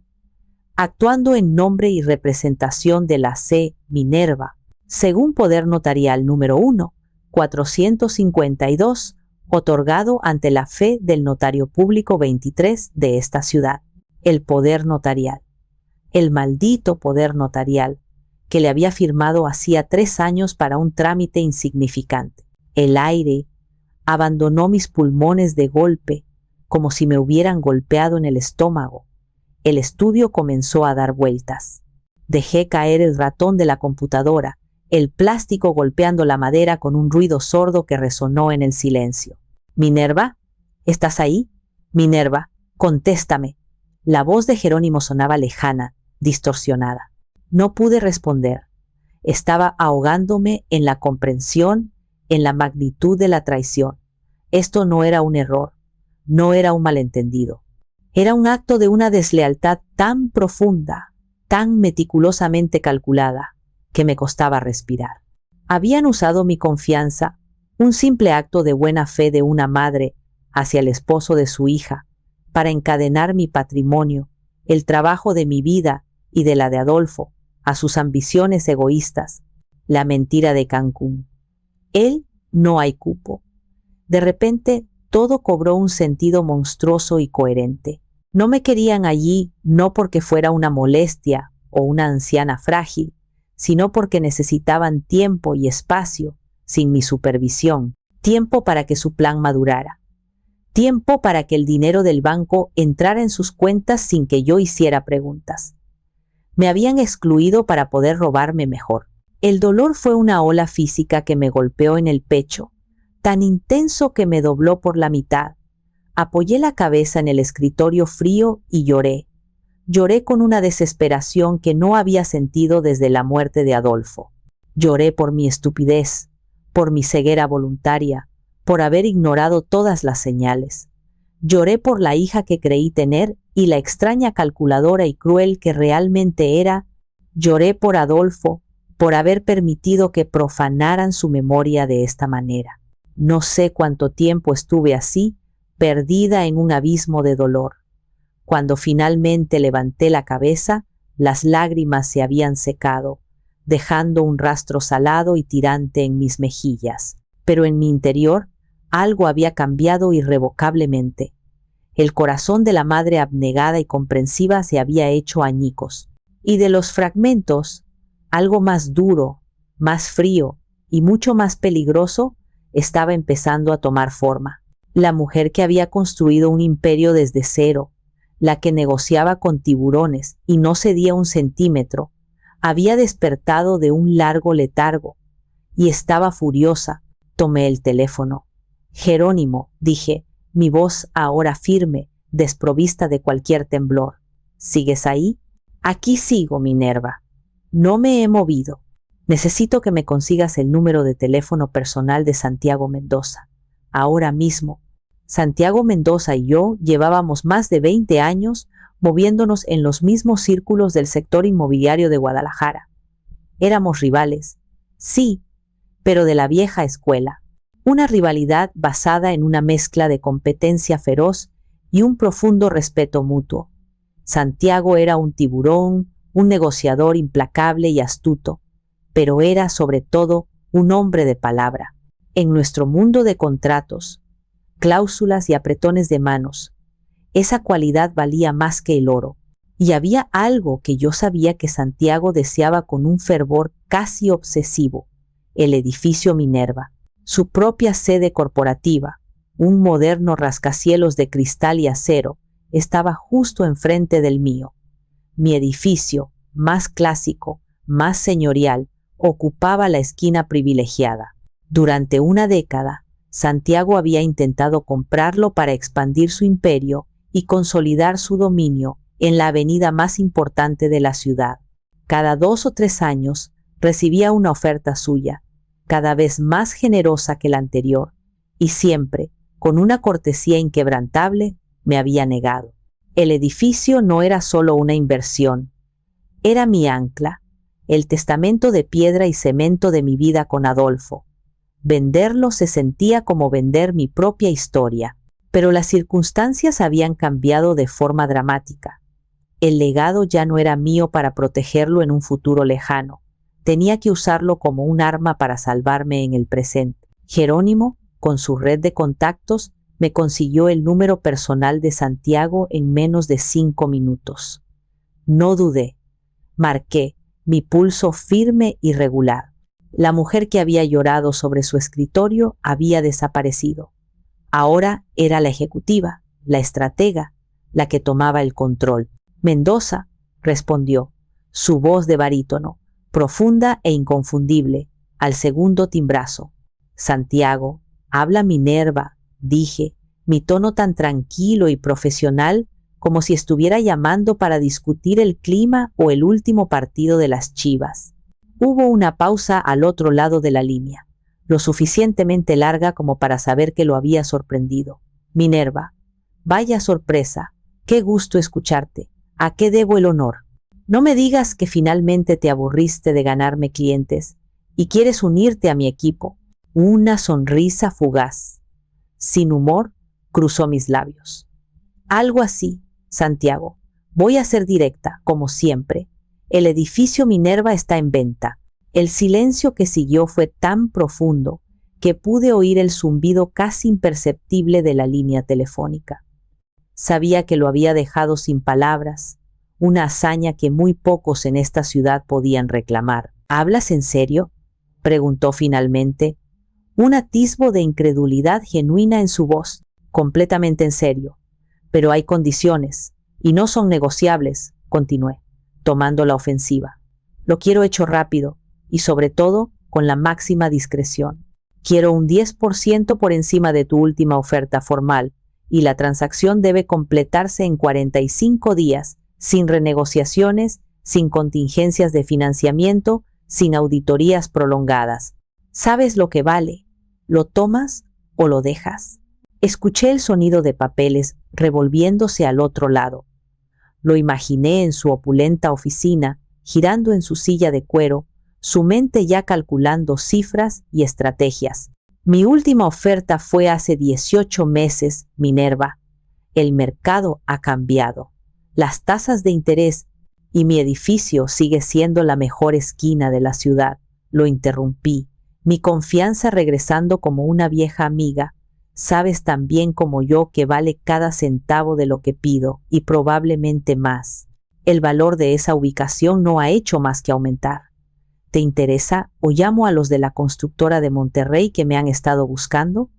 S1: Actuando en nombre y representación de la C. Minerva, según Poder Notarial número 1, 452, otorgado ante la fe del Notario Público 23 de esta ciudad. El Poder Notarial. El maldito Poder Notarial, que le había firmado hacía 3 años para un trámite insignificante. El aire abandonó mis pulmones de golpe, como si me hubieran golpeado en el estómago. El estudio comenzó a dar vueltas. Dejé caer el ratón de la computadora, el plástico golpeando la madera con un ruido sordo que resonó en el silencio. «Minerva, ¿estás ahí? Minerva, contéstame». La voz de Jerónimo sonaba lejana, distorsionada. No pude responder. Estaba ahogándome en la comprensión, en la magnitud de la traición. Esto no era un error, no era un malentendido. Era un acto de una deslealtad tan profunda, tan meticulosamente calculada, que me costaba respirar. Habían usado mi confianza, un simple acto de buena fe de una madre hacia el esposo de su hija, para encadenar mi patrimonio, el trabajo de mi vida y de la de Adolfo, a sus ambiciones egoístas. La mentira de Cancún. Él no hay cupo. De repente, todo cobró un sentido monstruoso y coherente. No me querían allí no porque fuera una molestia o una anciana frágil, sino porque necesitaban tiempo y espacio sin mi supervisión, tiempo para que su plan madurara, tiempo para que el dinero del banco entrara en sus cuentas sin que yo hiciera preguntas. Me habían excluido para poder robarme mejor. El dolor fue una ola física que me golpeó en el pecho, tan intenso que me dobló por la mitad. Apoyé la cabeza en el escritorio frío y lloré. Lloré con una desesperación que no había sentido desde la muerte de Adolfo. Lloré por mi estupidez, por mi ceguera voluntaria, por haber ignorado todas las señales. Lloré por la hija que creí tener y la extraña calculadora y cruel que realmente era. Lloré por Adolfo, por haber permitido que profanaran su memoria de esta manera. No sé cuánto tiempo estuve así, perdida en un abismo de dolor. Cuando finalmente levanté la cabeza, las lágrimas se habían secado, dejando un rastro salado y tirante en mis mejillas. Pero en mi interior, algo había cambiado irrevocablemente. El corazón de la madre abnegada y comprensiva se había hecho añicos. Y de los fragmentos, algo más duro, más frío y mucho más peligroso estaba empezando a tomar forma. La mujer que había construido un imperio desde cero, la que negociaba con tiburones y no cedía un centímetro, había despertado de un largo letargo y estaba furiosa. Tomé el teléfono. «Jerónimo», dije, mi voz ahora firme, desprovista de cualquier temblor. «¿Sigues ahí?» «Aquí sigo, Minerva. No me he movido. Necesito que me consigas el número de teléfono personal de Santiago Mendoza. Ahora mismo». Santiago Mendoza y yo llevábamos más de 20 años moviéndonos en los mismos círculos del sector inmobiliario de Guadalajara. Éramos rivales, sí, pero de la vieja escuela. Una rivalidad basada en una mezcla de competencia feroz y un profundo respeto mutuo. Santiago era un tiburón, un negociador implacable y astuto, pero era sobre todo un hombre de palabra. En nuestro mundo de contratos, cláusulas y apretones de manos, esa cualidad valía más que el oro. Y había algo que yo sabía que Santiago deseaba con un fervor casi obsesivo: el edificio Minerva, su propia sede corporativa, un moderno rascacielos de cristal y acero, estaba justo enfrente del mío. Mi edificio, más clásico, más señorial, ocupaba la esquina privilegiada. Durante una década, Santiago había intentado comprarlo para expandir su imperio y consolidar su dominio en la avenida más importante de la ciudad. Cada 2 o 3 años recibía una oferta suya, cada vez más generosa que la anterior, y siempre, con una cortesía inquebrantable, me había negado. El edificio no era solo una inversión, era mi ancla, el testamento de piedra y cemento de mi vida con Adolfo. Venderlo se sentía como vender mi propia historia, pero las circunstancias habían cambiado de forma dramática. El legado ya no era mío para protegerlo en un futuro lejano. Tenía que usarlo como un arma para salvarme en el presente. Jerónimo, con su red de contactos, me consiguió el número personal de Santiago en menos de 5 minutos. No dudé. Marqué, mi pulso firme y regular. La mujer que había llorado sobre su escritorio había desaparecido. Ahora era la ejecutiva, la estratega, la que tomaba el control. Mendoza, respondió, su voz de barítono, profunda e inconfundible, al segundo timbrazo. Santiago, habla Minerva, dije, mi tono tan tranquilo y profesional como si estuviera llamando para discutir el clima o el último partido de las Chivas. Hubo una pausa al otro lado de la línea, lo suficientemente larga como para saber que lo había sorprendido. Minerva, vaya sorpresa, qué gusto escucharte. ¿A qué debo el honor? No me digas que finalmente te aburriste de ganarme clientes y quieres unirte a mi equipo. Una sonrisa fugaz, sin humor, cruzó mis labios. Algo así, Santiago. Voy a ser directa, como siempre. El edificio Minerva está en venta. El silencio que siguió fue tan profundo que pude oír el zumbido casi imperceptible de la línea telefónica. Sabía que lo había dejado sin palabras, una hazaña que muy pocos en esta ciudad podían reclamar. ¿Hablas en serio?, preguntó finalmente, un atisbo de incredulidad genuina en su voz. Completamente en serio. Pero hay condiciones, y no son negociables, continué, tomando la ofensiva. Lo quiero hecho rápido, y sobre todo, con la máxima discreción. Quiero un 10% por encima de tu última oferta formal, y la transacción debe completarse en 45 días, sin renegociaciones, sin contingencias de financiamiento, sin auditorías prolongadas. ¿Sabes lo que vale? ¿Lo tomas o lo dejas? Escuché el sonido de papeles revolviéndose al otro lado. Lo imaginé en su opulenta oficina, girando en su silla de cuero, su mente ya calculando cifras y estrategias. Mi última oferta fue hace 18 meses, Minerva. El mercado ha cambiado. Las tasas de interés y mi edificio sigue siendo la mejor esquina de la ciudad. Lo interrumpí, mi confianza regresando como una vieja amiga. Sabes tan bien como yo que vale cada centavo de lo que pido y probablemente más. El valor de esa ubicación no ha hecho más que aumentar. ¿Te interesa o llamo a los de la constructora de Monterrey que me han estado buscando?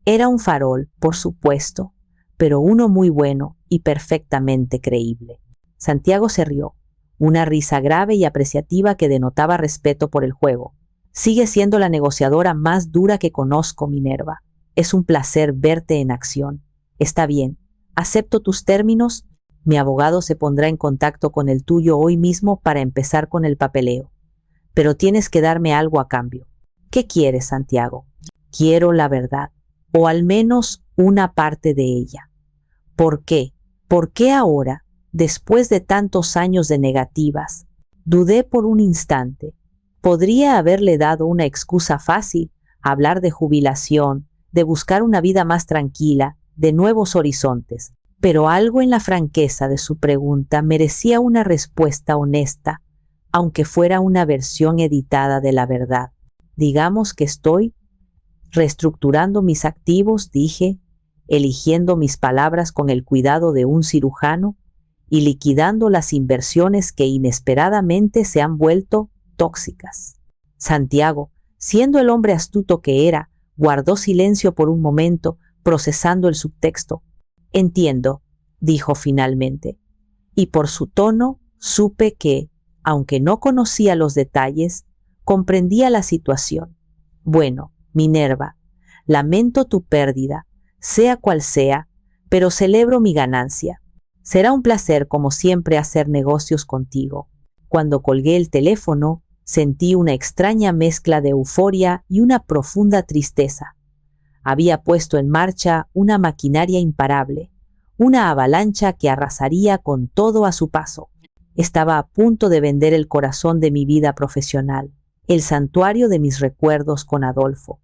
S1: Era un farol, por supuesto, pero uno muy bueno y perfectamente creíble. Santiago se rió, una risa grave y apreciativa que denotaba respeto por el juego. Sigue siendo la negociadora más dura que conozco, Minerva. Es un placer verte en acción. Está bien, acepto tus términos. Mi abogado se pondrá en contacto con el tuyo hoy mismo para empezar con el papeleo. Pero tienes que darme algo a cambio. ¿Qué quieres, Santiago? Quiero la verdad, o al menos una parte de ella. ¿Por qué? ¿Por qué ahora? Después de tantos años de negativas, dudé por un instante. Podría haberle dado una excusa fácil, hablar de jubilación, de buscar una vida más tranquila, de nuevos horizontes, pero algo en la franqueza de su pregunta merecía una respuesta honesta, aunque fuera una versión editada de la verdad. Digamos que estoy reestructurando mis activos, dije, eligiendo mis palabras con el cuidado de un cirujano y liquidando las inversiones que inesperadamente se han vuelto tóxicas. Santiago, siendo el hombre astuto que era, guardó silencio por un momento, procesando el subtexto. Entiendo, dijo finalmente, y por su tono supe que, aunque no conocía los detalles, comprendía la situación. Bueno, Minerva, lamento tu pérdida, sea cual sea, pero celebro mi ganancia. Será un placer, como siempre, hacer negocios contigo. Cuando colgué el teléfono, sentí una extraña mezcla de euforia y una profunda tristeza. Había puesto en marcha una maquinaria imparable, una avalancha que arrasaría con todo a su paso. Estaba a punto de vender el corazón de mi vida profesional, el santuario de mis recuerdos con Adolfo.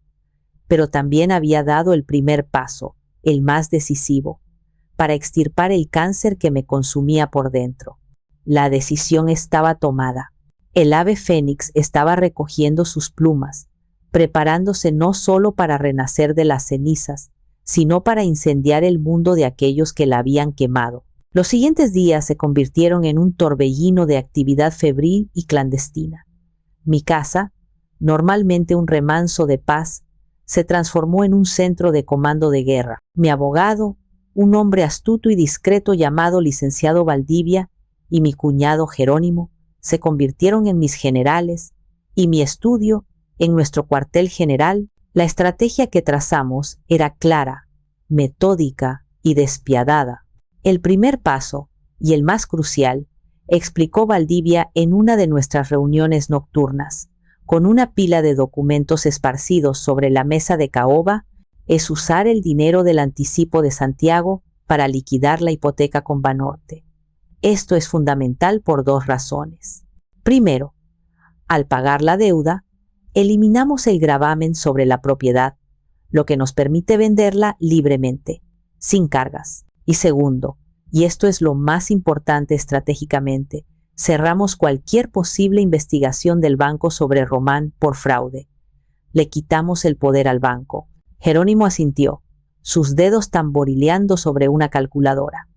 S1: Pero también había dado el primer paso, el más decisivo, para extirpar el cáncer que me consumía por dentro. La decisión estaba tomada. El ave fénix estaba recogiendo sus plumas, preparándose no solo para renacer de las cenizas, sino para incendiar el mundo de aquellos que la habían quemado. Los siguientes días se convirtieron en un torbellino de actividad febril y clandestina. Mi casa, normalmente un remanso de paz, se transformó en un centro de comando de guerra. Mi abogado, un hombre astuto y discreto llamado licenciado Valdivia, y mi cuñado Jerónimo, se convirtieron en mis generales, y mi estudio, en nuestro cuartel general. La estrategia que trazamos era clara, metódica y despiadada. El primer paso, y el más crucial, explicó Valdivia en una de nuestras reuniones nocturnas, con una pila de documentos esparcidos sobre la mesa de caoba, es usar el dinero del anticipo de Santiago para liquidar la hipoteca con Banorte. Esto es fundamental por dos razones. Primero, al pagar la deuda, eliminamos el gravamen sobre la propiedad, lo que nos permite venderla libremente, sin cargas. Y segundo, y esto es lo más importante estratégicamente, cerramos cualquier posible investigación del banco sobre Román por fraude. Le quitamos el poder al banco. Jerónimo asintió, sus dedos tamborileando sobre una calculadora.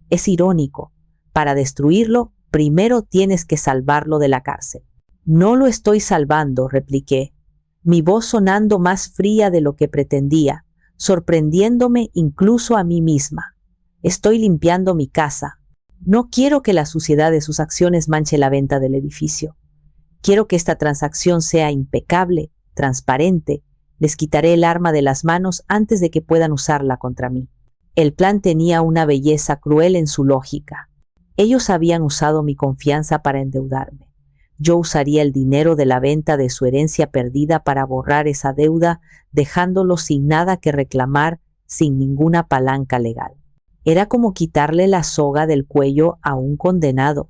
S1: Es irónico. Para destruirlo, primero tienes que salvarlo de la cárcel. No lo estoy salvando, repliqué, mi voz sonando más fría de lo que pretendía, sorprendiéndome incluso a mí misma. Estoy limpiando mi casa. No quiero que la suciedad de sus acciones manche la venta del edificio. Quiero que esta transacción sea impecable, transparente. Les quitaré el arma de las manos antes de que puedan usarla contra mí. El plan tenía una belleza cruel en su lógica. Ellos habían usado mi confianza para endeudarme. Yo usaría el dinero de la venta de su herencia perdida para borrar esa deuda, dejándolo sin nada que reclamar, sin ninguna palanca legal. Era como quitarle la soga del cuello a un condenado,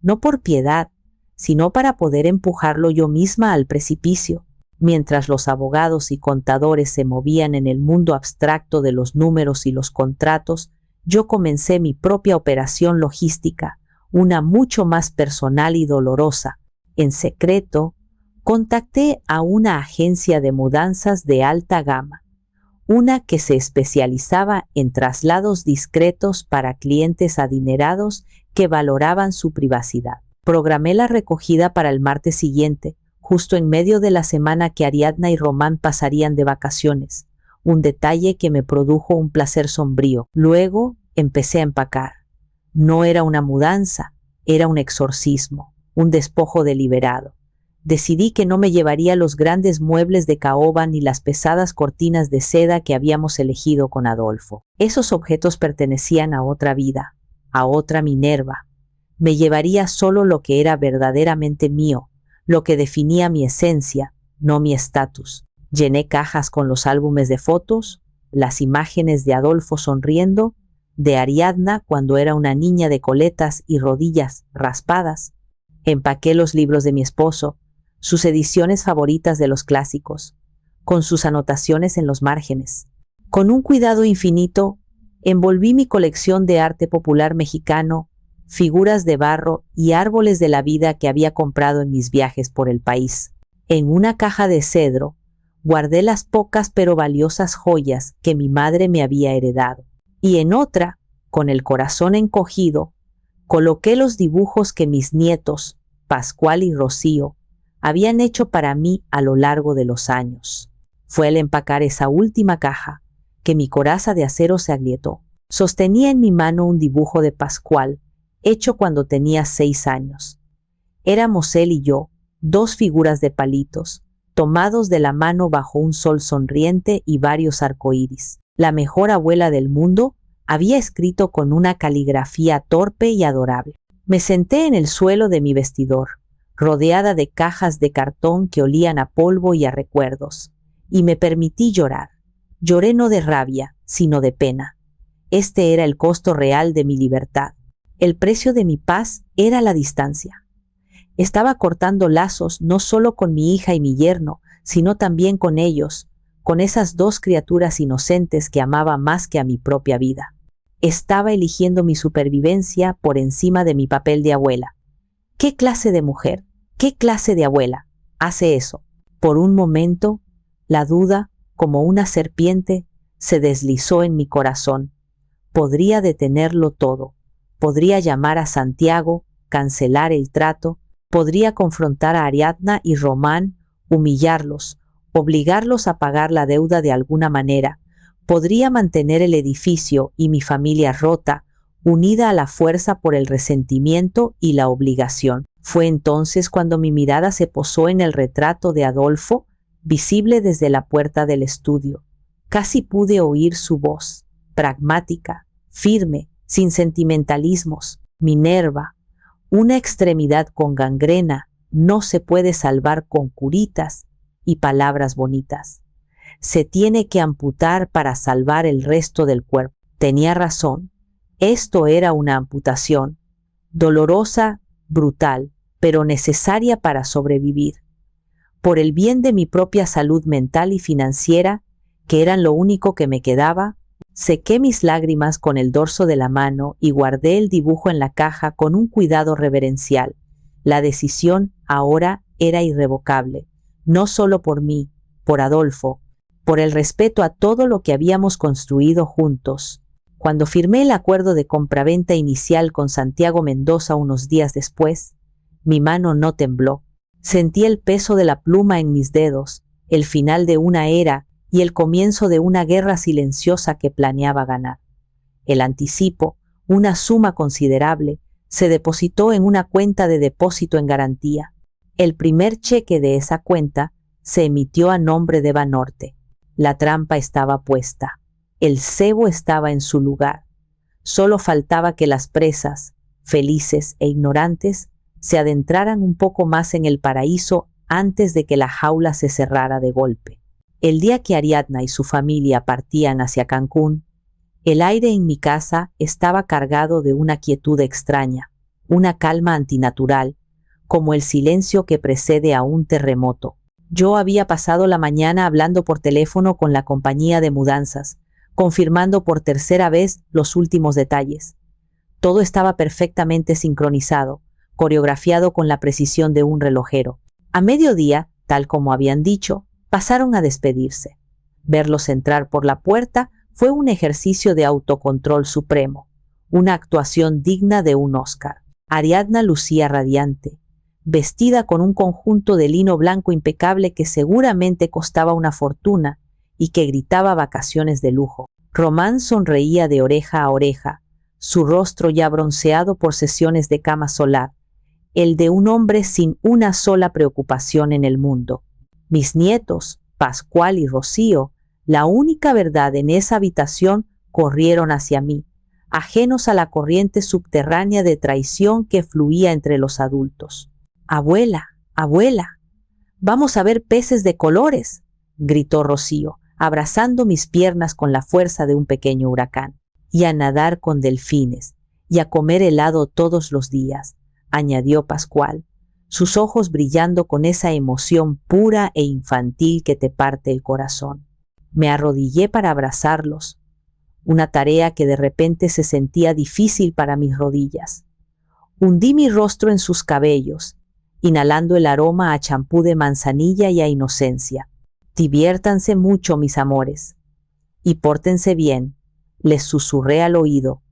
S1: no por piedad, sino para poder empujarlo yo misma al precipicio. Mientras los abogados y contadores se movían en el mundo abstracto de los números y los contratos, yo comencé mi propia operación logística, una mucho más personal y dolorosa. En secreto, contacté a una agencia de mudanzas de alta gama, una que se especializaba en traslados discretos para clientes adinerados que valoraban su privacidad. Programé la recogida para el martes siguiente, justo en medio de la semana que Ariadna y Román pasarían de vacaciones, un detalle que me produjo un placer sombrío. Luego empecé a empacar. No era una mudanza, era un exorcismo, un despojo deliberado. Decidí que no me llevaría los grandes muebles de caoba ni las pesadas cortinas de seda que habíamos elegido con Adolfo. Esos objetos pertenecían a otra vida, a otra Minerva. Me llevaría solo lo que era verdaderamente mío, lo que definía mi esencia, no mi estatus. Llené cajas con los álbumes de fotos, las imágenes de Adolfo sonriendo, de Ariadna cuando era una niña de coletas y rodillas raspadas. Empaqué los libros de mi esposo, sus ediciones favoritas de los clásicos, con sus anotaciones en los márgenes. Con un cuidado infinito, envolví mi colección de arte popular mexicano, figuras de barro y árboles de la vida que había comprado en mis viajes por el país. En una caja de cedro, guardé las pocas pero valiosas joyas que mi madre me había heredado. Y en otra, con el corazón encogido, coloqué los dibujos que mis nietos, Pascual y Rocío, habían hecho para mí a lo largo de los años. Fue al empacar esa última caja que mi coraza de acero se agrietó. Sostenía en mi mano un dibujo de Pascual, hecho cuando tenía 6 años. Éramos él y yo, dos figuras de palitos, tomados de la mano bajo un sol sonriente y varios arcoíris. La mejor abuela del mundo había escrito con una caligrafía torpe y adorable. Me senté en el suelo de mi vestidor, rodeada de cajas de cartón que olían a polvo y a recuerdos, y me permití llorar. Lloré no de rabia, sino de pena. Este era el costo real de mi libertad. El precio de mi paz era la distancia. Estaba cortando lazos no solo con mi hija y mi yerno, sino también con ellos, con esas dos criaturas inocentes que amaba más que a mi propia vida. Estaba eligiendo mi supervivencia por encima de mi papel de abuela. ¿Qué clase de mujer, qué clase de abuela hace eso? Por un momento, la duda, como una serpiente, se deslizó en mi corazón. Podría detenerlo todo. Podría llamar a Santiago, cancelar el trato, podría confrontar a Ariadna y Román, humillarlos, obligarlos a pagar la deuda de alguna manera. Podría mantener el edificio y mi familia rota, unida a la fuerza por el resentimiento y la obligación. Fue entonces cuando mi mirada se posó en el retrato de Adolfo, visible desde la puerta del estudio. Casi pude oír su voz, pragmática, firme, sin sentimentalismos. Minerva, una extremidad con gangrena no se puede salvar con curitas y palabras bonitas. Se tiene que amputar para salvar el resto del cuerpo. Tenía razón. Esto era una amputación, dolorosa, brutal, pero necesaria para sobrevivir. Por el bien de mi propia salud mental y financiera, que eran lo único que me quedaba, sequé mis lágrimas con el dorso de la mano y guardé el dibujo en la caja con un cuidado reverencial. La decisión ahora era irrevocable, no solo por mí, por Adolfo, por el respeto a todo lo que habíamos construido juntos. Cuando firmé el acuerdo de compraventa inicial con Santiago Mendoza unos días después, mi mano no tembló. Sentí el peso de la pluma en mis dedos, el final de una era y el comienzo de una guerra silenciosa que planeaba ganar. El anticipo, una suma considerable, se depositó en una cuenta de depósito en garantía. El primer cheque de esa cuenta se emitió a nombre de Banorte. La trampa estaba puesta. El cebo estaba en su lugar. Solo faltaba que las presas, felices e ignorantes, se adentraran un poco más en el paraíso antes de que la jaula se cerrara de golpe. El día que Ariadna y su familia partían hacia Cancún, el aire en mi casa estaba cargado de una quietud extraña, una calma antinatural, como el silencio que precede a un terremoto. Yo había pasado la mañana hablando por teléfono con la compañía de mudanzas, confirmando por tercera vez los últimos detalles. Todo estaba perfectamente sincronizado, coreografiado con la precisión de un relojero. A mediodía, tal como habían dicho, pasaron a despedirse. Verlos entrar por la puerta fue un ejercicio de autocontrol supremo, una actuación digna de un Oscar. Ariadna lucía radiante, vestida con un conjunto de lino blanco impecable que seguramente costaba una fortuna y que gritaba vacaciones de lujo. Román sonreía de oreja a oreja, su rostro ya bronceado por sesiones de cama solar, el de un hombre sin una sola preocupación en el mundo. Mis nietos, Pascual y Rocío, la única verdad en esa habitación, corrieron hacia mí, ajenos a la corriente subterránea de traición que fluía entre los adultos. «Abuela, abuela, vamos a ver peces de colores», gritó Rocío, abrazando mis piernas con la fuerza de un pequeño huracán. y a nadar con delfines, y a comer helado todos los días, añadió Pascual, sus ojos brillando con esa emoción pura e infantil que te parte el corazón. Me arrodillé para abrazarlos, una tarea que de repente se sentía difícil para mis rodillas. Hundí mi rostro en sus cabellos, inhalando el aroma a champú de manzanilla y a inocencia. Diviértanse mucho, mis amores, y pórtense bien, les susurré al oído,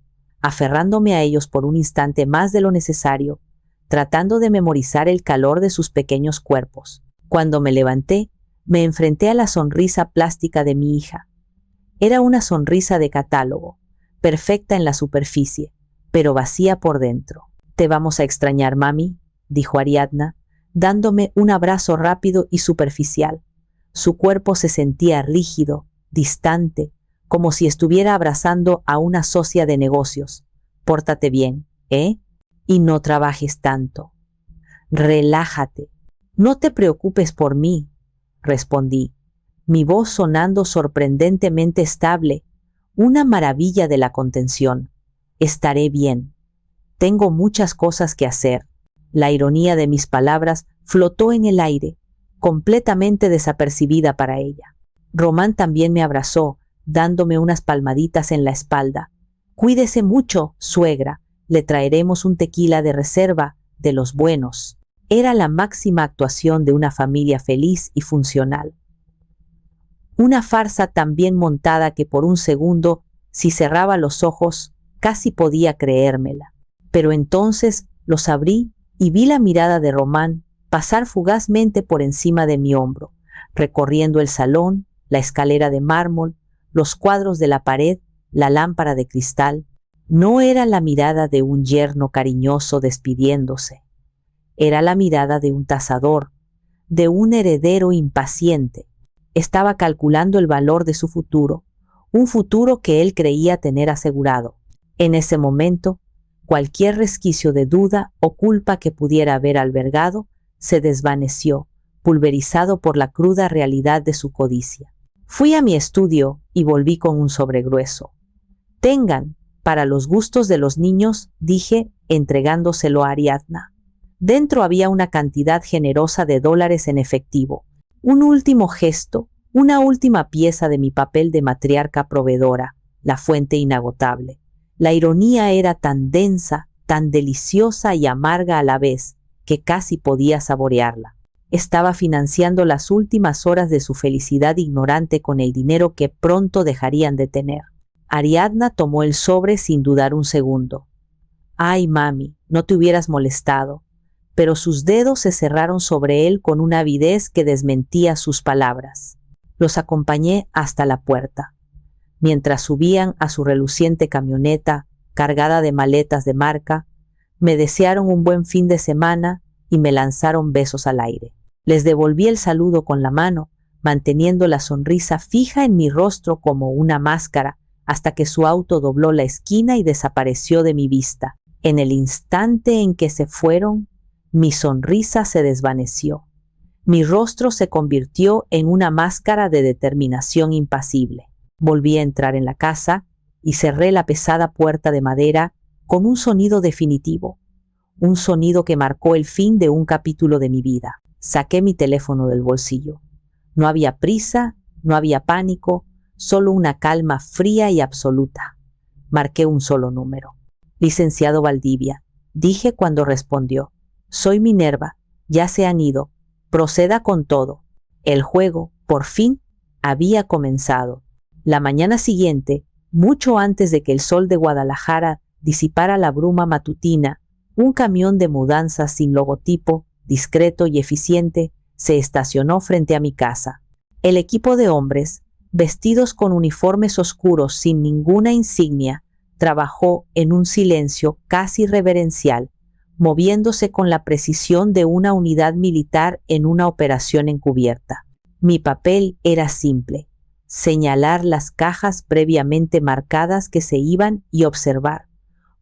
S1: aferrándome a ellos por un instante más de lo necesario, tratando de memorizar el calor de sus pequeños cuerpos. Cuando me levanté, me enfrenté a la sonrisa plástica de mi hija. Era una sonrisa de catálogo, perfecta en la superficie, pero vacía por dentro. «Te vamos a extrañar, mami», dijo Ariadna, dándome un abrazo rápido y superficial. Su cuerpo se sentía rígido, distante, como si estuviera abrazando a una socia de negocios. «Pórtate bien, ¿eh? Y no trabajes tanto. Relájate. No te preocupes por mí», respondí, mi voz sonando sorprendentemente estable, una maravilla de la contención. «Estaré bien. Tengo muchas cosas que hacer». La ironía de mis palabras flotó en el aire, completamente desapercibida para ella. Román también me abrazó, dándome unas palmaditas en la espalda. «Cuídese mucho, suegra. Le traeremos un tequila de reserva, de los buenos». Era la máxima actuación de una familia feliz y funcional. Una farsa tan bien montada que por un segundo, si cerraba los ojos, casi podía creérmela. Pero entonces los abrí y vi la mirada de Román pasar fugazmente por encima de mi hombro, recorriendo el salón, la escalera de mármol, los cuadros de la pared, la lámpara de cristal. No era la mirada de un yerno cariñoso despidiéndose. Era la mirada de un tasador, de un heredero impaciente. Estaba calculando el valor de su futuro, un futuro que él creía tener asegurado. En ese momento, cualquier resquicio de duda o culpa que pudiera haber albergado se desvaneció, pulverizado por la cruda realidad de su codicia. Fui a mi estudio y volví con un sobre grueso. «Tengan, para los gustos de los niños», dije, entregándoselo a Ariadna. Dentro había una cantidad generosa de dólares en efectivo. Un último gesto, una última pieza de mi papel de matriarca proveedora, la fuente inagotable. La ironía era tan densa, tan deliciosa y amarga a la vez, que casi podía saborearla. Estaba financiando las últimas horas de su felicidad ignorante con el dinero que pronto dejarían de tener. Ariadna tomó el sobre sin dudar un segundo. «Ay, mami, no te hubieras molestado», pero sus dedos se cerraron sobre él con una avidez que desmentía sus palabras. Los acompañé hasta la puerta. Mientras subían a su reluciente camioneta, cargada de maletas de marca, me desearon un buen fin de semana y me lanzaron besos al aire. Les devolví el saludo con la mano, manteniendo la sonrisa fija en mi rostro como una máscara, hasta que su auto dobló la esquina y desapareció de mi vista. En el instante en que se fueron, mi sonrisa se desvaneció. Mi rostro se convirtió en una máscara de determinación impasible. Volví a entrar en la casa y cerré la pesada puerta de madera con un sonido definitivo, un sonido que marcó el fin de un capítulo de mi vida. Saqué mi teléfono del bolsillo. No había prisa, no había pánico, solo una calma fría y absoluta. Marqué un solo número. «Licenciado Valdivia», dije cuando respondió. «Soy Minerva, ya se han ido. Proceda con todo». El juego, por fin, había comenzado. La mañana siguiente, mucho antes de que el sol de Guadalajara disipara la bruma matutina, un camión de mudanzas sin logotipo, discreto y eficiente, se estacionó frente a mi casa. El equipo de hombres, vestidos con uniformes oscuros sin ninguna insignia, trabajó en un silencio casi reverencial, moviéndose con la precisión de una unidad militar en una operación encubierta. Mi papel era simple: señalar las cajas previamente marcadas que se iban y observar,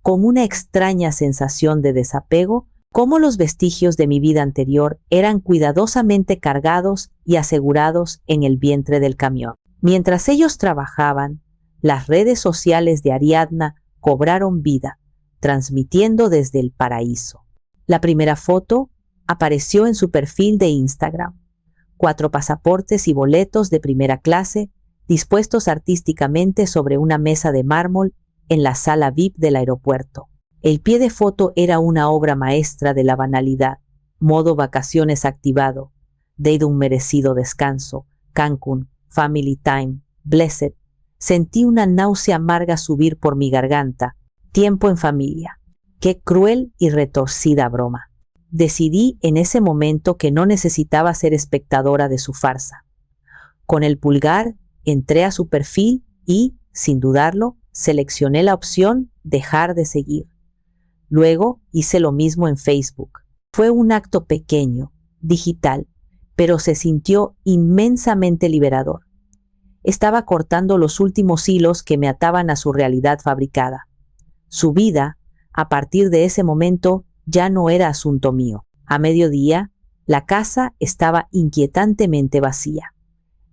S1: con una extraña sensación de desapego, cómo los vestigios de mi vida anterior eran cuidadosamente cargados y asegurados en el vientre del camión. Mientras ellos trabajaban, las redes sociales de Ariadna cobraron vida, transmitiendo desde el paraíso. La primera foto apareció en su perfil de Instagram. 4 pasaportes y boletos de primera clase dispuestos artísticamente sobre una mesa de mármol en la sala VIP del aeropuerto. El pie de foto era una obra maestra de la banalidad. Modo vacaciones activado. Date un merecido descanso. Cancún. Family time. Blessed. Sentí una náusea amarga subir por mi garganta. Tiempo en familia. Qué cruel y retorcida broma. Decidí en ese momento que no necesitaba ser espectadora de su farsa. Con el pulgar entré a su perfil y, sin dudarlo, seleccioné la opción dejar de seguir. Luego hice lo mismo en Facebook. Fue un acto pequeño, digital, pero se sintió inmensamente liberador. Estaba cortando los últimos hilos que me ataban a su realidad fabricada. Su vida, a partir de ese momento, ya no era asunto mío. A mediodía, la casa estaba inquietantemente vacía.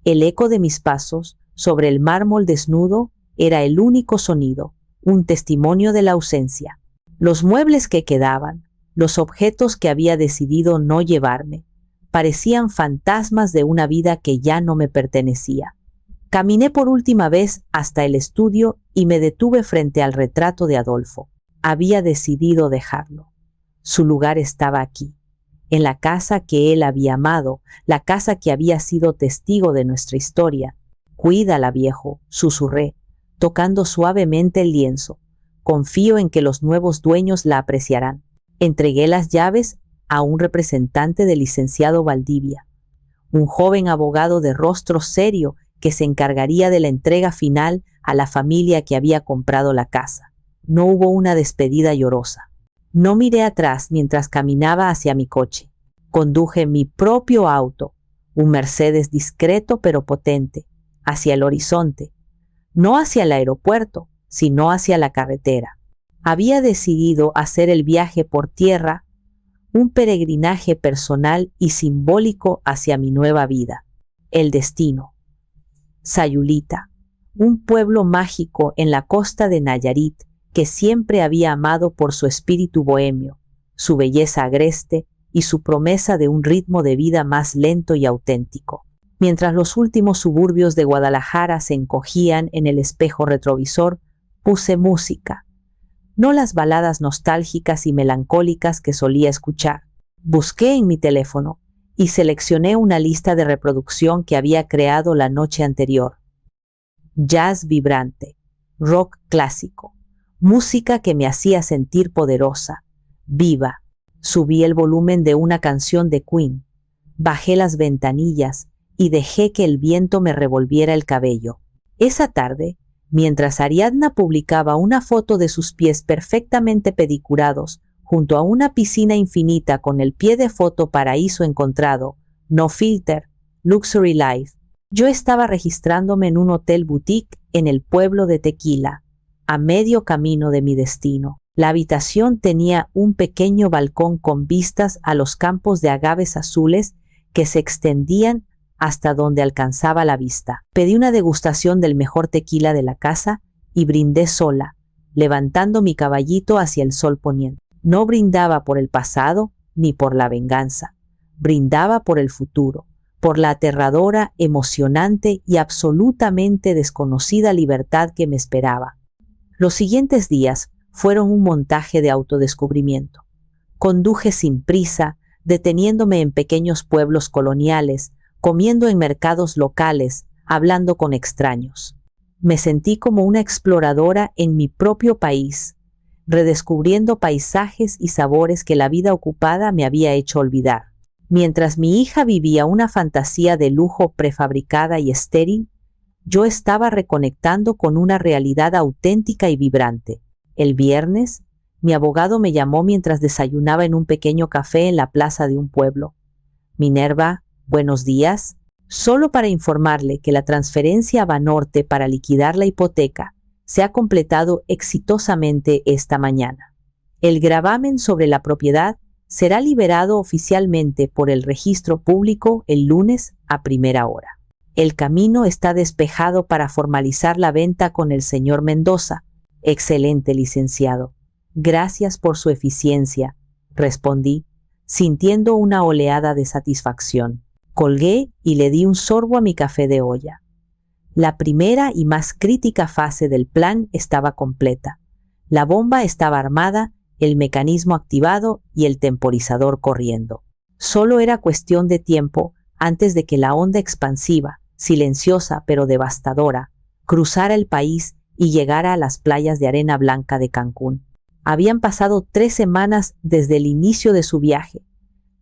S1: El eco de mis pasos sobre el mármol desnudo era el único sonido, un testimonio de la ausencia. Los muebles que quedaban, los objetos que había decidido no llevarme, parecían fantasmas de una vida que ya no me pertenecía. Caminé por última vez hasta el estudio y me detuve frente al retrato de Adolfo. Había decidido dejarlo. Su lugar estaba aquí, en la casa que él había amado, la casa que había sido testigo de nuestra historia. Cuídala, viejo, susurré, tocando suavemente el lienzo. Confío en que los nuevos dueños la apreciarán. Entregué las llaves a un representante del licenciado Valdivia, un joven abogado de rostro serio que se encargaría de la entrega final a la familia que había comprado la casa. No hubo una despedida llorosa. No miré atrás mientras caminaba hacia mi coche. Conduje mi propio auto, un Mercedes discreto pero potente, hacia el horizonte, no hacia el aeropuerto, sino hacia la carretera. Había decidido hacer el viaje por tierra, un peregrinaje personal y simbólico hacia mi nueva vida. El destino. Sayulita, un pueblo mágico en la costa de Nayarit que siempre había amado por su espíritu bohemio, su belleza agreste y su promesa de un ritmo de vida más lento y auténtico. Mientras los últimos suburbios de Guadalajara se encogían en el espejo retrovisor, puse música, no las baladas nostálgicas y melancólicas que solía escuchar. Busqué en mi teléfono y seleccioné una lista de reproducción que había creado la noche anterior. Jazz vibrante, rock clásico, música que me hacía sentir poderosa, viva. Subí el volumen de una canción de Queen, bajé las ventanillas y dejé que el viento me revolviera el cabello. Esa tarde, mientras Ariadna publicaba una foto de sus pies perfectamente pedicurados junto a una piscina infinita con el pie de foto paraíso encontrado, no filter, luxury life, yo estaba registrándome en un hotel boutique en el pueblo de Tequila, a medio camino de mi destino. La habitación tenía un pequeño balcón con vistas a los campos de agaves azules que se extendían hasta donde alcanzaba la vista. Pedí una degustación del mejor tequila de la casa y brindé sola, levantando mi caballito hacia el sol poniente. No brindaba por el pasado ni por la venganza, brindaba por el futuro, por la aterradora, emocionante y absolutamente desconocida libertad que me esperaba. Los siguientes días fueron un montaje de autodescubrimiento. Conduje sin prisa, deteniéndome en pequeños pueblos coloniales, comiendo en mercados locales, hablando con extraños. Me sentí como una exploradora en mi propio país, redescubriendo paisajes y sabores que la vida ocupada me había hecho olvidar. Mientras mi hija vivía una fantasía de lujo prefabricada y estéril, yo estaba reconectando con una realidad auténtica y vibrante. El viernes, mi abogado me llamó mientras desayunaba en un pequeño café en la plaza de un pueblo. Minerva, buenos días. Solo para informarle que la transferencia a Banorte para liquidar la hipoteca se ha completado exitosamente esta mañana. El gravamen sobre la propiedad será liberado oficialmente por el registro público el lunes a primera hora. El camino está despejado para formalizar la venta con el señor Mendoza. Excelente, licenciado. Gracias por su eficiencia, respondí, sintiendo una oleada de satisfacción. Colgué y le di un sorbo a mi café de olla. La primera y más crítica fase del plan estaba completa. La bomba estaba armada, el mecanismo activado y el temporizador corriendo. Solo era cuestión de tiempo antes de que la onda expansiva, silenciosa pero devastadora, cruzara el país y llegara a las playas de arena blanca de Cancún. Habían pasado 3 semanas desde el inicio de su viaje,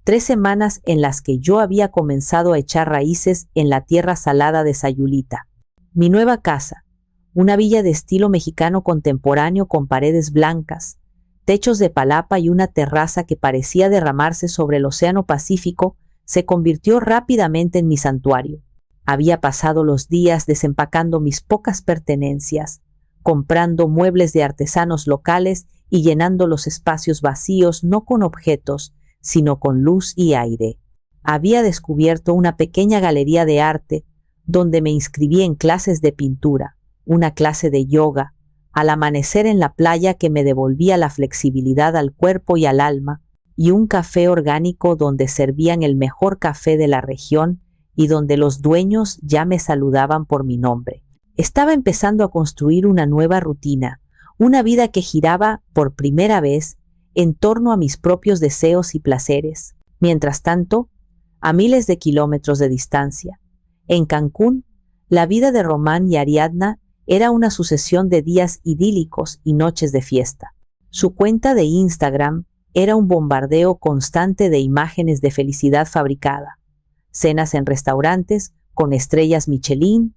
S1: 3 semanas en las que yo había comenzado a echar raíces en la tierra salada de Sayulita. Mi nueva casa, una villa de estilo mexicano contemporáneo con paredes blancas, techos de palapa y una terraza que parecía derramarse sobre el océano Pacífico, se convirtió rápidamente en mi santuario. Había pasado los días desempacando mis pocas pertenencias, comprando muebles de artesanos locales y llenando los espacios vacíos no con objetos, sino con luz y aire. Había descubierto una pequeña galería de arte donde me inscribí en clases de pintura, una clase de yoga, al amanecer en la playa que me devolvía la flexibilidad al cuerpo y al alma, y un café orgánico donde servían el mejor café de la región y donde los dueños ya me saludaban por mi nombre. Estaba empezando a construir una nueva rutina, una vida que giraba por primera vez en torno a mis propios deseos y placeres. Mientras tanto, a miles de kilómetros de distancia, en Cancún, la vida de Román y Ariadna era una sucesión de días idílicos y noches de fiesta. Su cuenta de Instagram era un bombardeo constante de imágenes de felicidad fabricada, cenas en restaurantes con estrellas Michelin,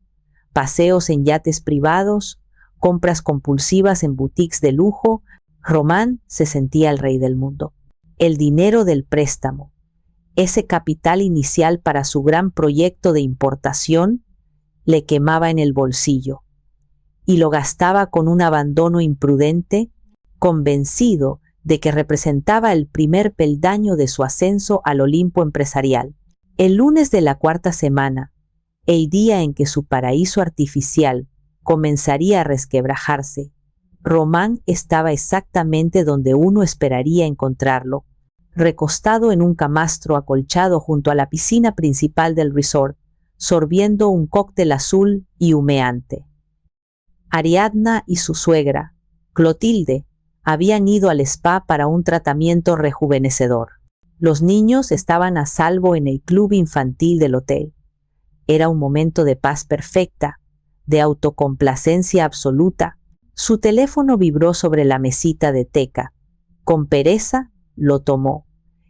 S1: paseos en yates privados, compras compulsivas en boutiques de lujo. Román se sentía el rey del mundo. El dinero del préstamo, ese capital inicial para su gran proyecto de importación, le quemaba en el bolsillo, y lo gastaba con un abandono imprudente, convencido de que representaba el primer peldaño de su ascenso al Olimpo empresarial. El lunes de la 4ª semana, el día en que su paraíso artificial comenzaría a resquebrajarse, Román estaba exactamente donde uno esperaría encontrarlo, recostado en un camastro acolchado junto a la piscina principal del resort, sorbiendo un cóctel azul y humeante. Ariadna y su suegra, Clotilde, habían ido al spa para un tratamiento rejuvenecedor. Los niños estaban a salvo en el club infantil del hotel. Era un momento de paz perfecta, de autocomplacencia absoluta. Su teléfono vibró sobre la mesita de teca. Con pereza, lo tomó,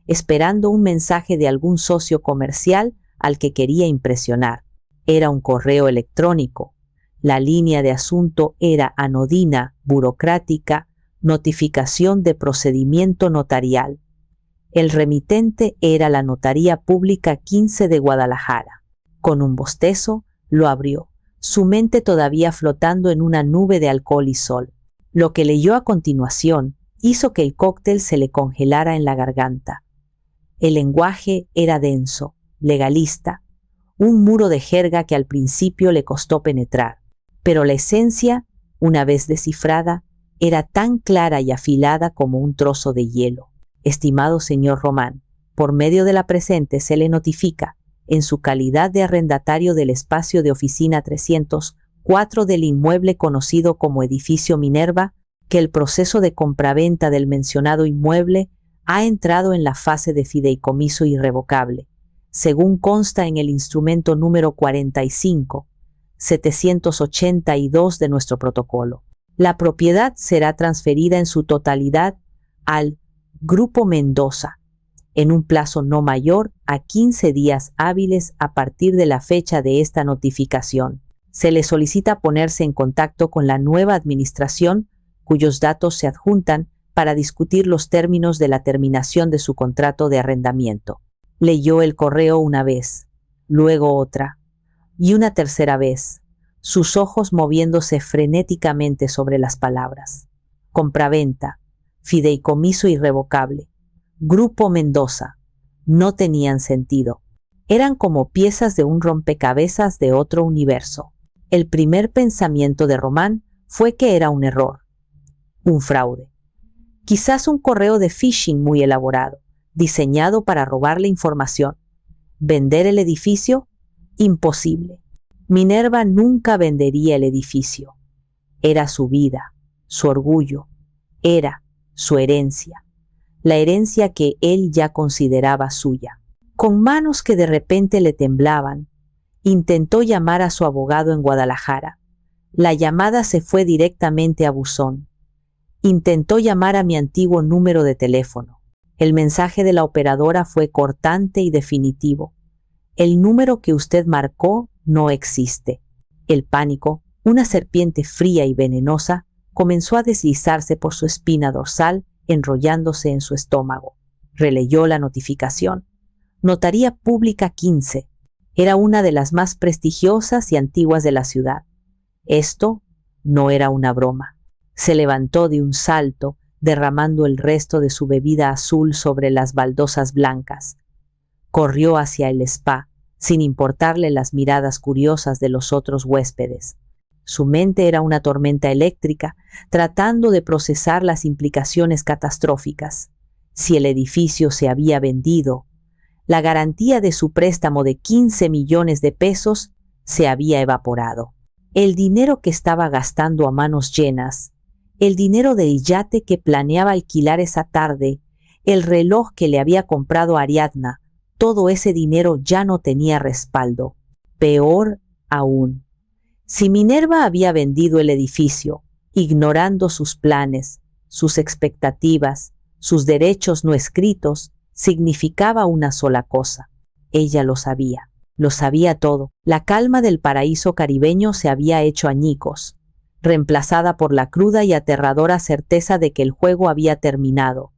S1: esperando un mensaje de algún socio comercial al que quería impresionar. Era un correo electrónico. La línea de asunto era anodina, burocrática, notificación de procedimiento notarial. El remitente era la Notaría Pública 15 de Guadalajara. Con un bostezo, lo abrió, su mente todavía flotando en una nube de alcohol y sol. Lo que leyó a continuación hizo que el cóctel se le congelara en la garganta. El lenguaje era denso, legalista, un muro de jerga que al principio le costó penetrar, pero la esencia, una vez descifrada, era tan clara y afilada como un trozo de hielo. Estimado señor Román, por medio de la presente se le notifica, en su calidad de arrendatario del espacio de oficina 304 del inmueble conocido como Edificio Minerva, que el proceso de compraventa del mencionado inmueble ha entrado en la fase de fideicomiso irrevocable, según consta en el instrumento número 45-782 de nuestro protocolo. La propiedad será transferida en su totalidad al Grupo Mendoza, en un plazo no mayor a 15 días hábiles a partir de la fecha de esta notificación. Se le solicita ponerse en contacto con la nueva administración, cuyos datos se adjuntan para discutir los términos de la terminación de su contrato de arrendamiento. Leyó el correo una vez, luego otra, y una tercera vez, sus ojos moviéndose frenéticamente sobre las palabras. Compraventa, fideicomiso irrevocable, Grupo Mendoza, no tenían sentido. Eran como piezas de un rompecabezas de otro universo. El primer pensamiento de Román fue que era un error, un fraude. Quizás un correo de phishing muy elaborado, diseñado para robarle información. ¿Vender el edificio? Imposible. Minerva nunca vendería el edificio. Era su vida, su orgullo, era su herencia, la herencia que él ya consideraba suya. Con manos que de repente le temblaban, intentó llamar a su abogado en Guadalajara. La llamada se fue directamente a buzón. Intentó llamar a mi antiguo número de teléfono. El mensaje de la operadora fue cortante y definitivo. El número que usted marcó no existe. El pánico, una serpiente fría y venenosa, comenzó a deslizarse por su espina dorsal, enrollándose en su estómago. Releyó la notificación. Notaría Pública 15. Era una de las más prestigiosas y antiguas de la ciudad. Esto no era una broma. Se levantó de un salto, derramando el resto de su bebida azul sobre las baldosas blancas. Corrió hacia el spa, sin importarle las miradas curiosas de los otros huéspedes. Su mente era una tormenta eléctrica, tratando de procesar las implicaciones catastróficas. Si el edificio se había vendido, la garantía de su préstamo de 15 millones de pesos se había evaporado. El dinero que estaba gastando a manos llenas, el dinero del yate que planeaba alquilar esa tarde, el reloj que le había comprado a Ariadna, todo ese dinero ya no tenía respaldo. Peor aún, si Minerva había vendido el edificio, ignorando sus planes, sus expectativas, sus derechos no escritos, significaba una sola cosa. Ella lo sabía todo. La calma del paraíso caribeño se había hecho añicos, reemplazada por la cruda y aterradora certeza de que el juego había terminado,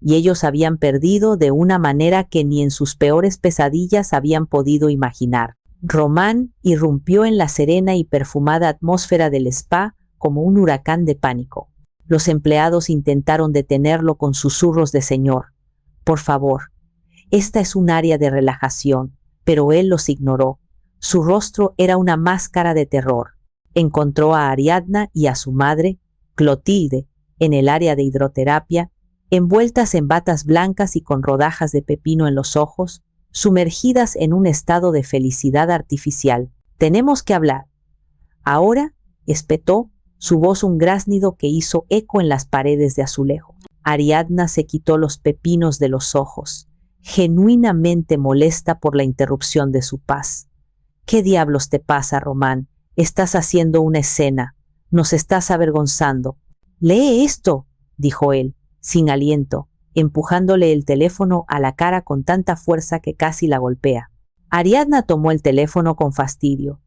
S1: y ellos habían perdido de una manera que ni en sus peores pesadillas habían podido imaginar. Román irrumpió en la serena y perfumada atmósfera del spa como un huracán de pánico. Los empleados intentaron detenerlo con susurros de señor. Por favor, esta es un área de relajación, pero él los ignoró. Su rostro era una máscara de terror. Encontró a Ariadna y a su madre, Clotilde, en el área de hidroterapia, envueltas en batas blancas y con rodajas de pepino en los ojos, sumergidas en un estado de felicidad artificial. Tenemos que hablar. Ahora, espetó, su voz un graznido que hizo eco en las paredes de azulejo. Ariadna se quitó los pepinos de los ojos, genuinamente molesta por la interrupción de su paz. ¿Qué diablos te pasa, Román? Estás haciendo una escena. Nos estás avergonzando. Lee esto, dijo él, sin aliento, empujándole el teléfono a la cara con tanta fuerza que casi la golpea. Ariadna tomó el teléfono con fastidio,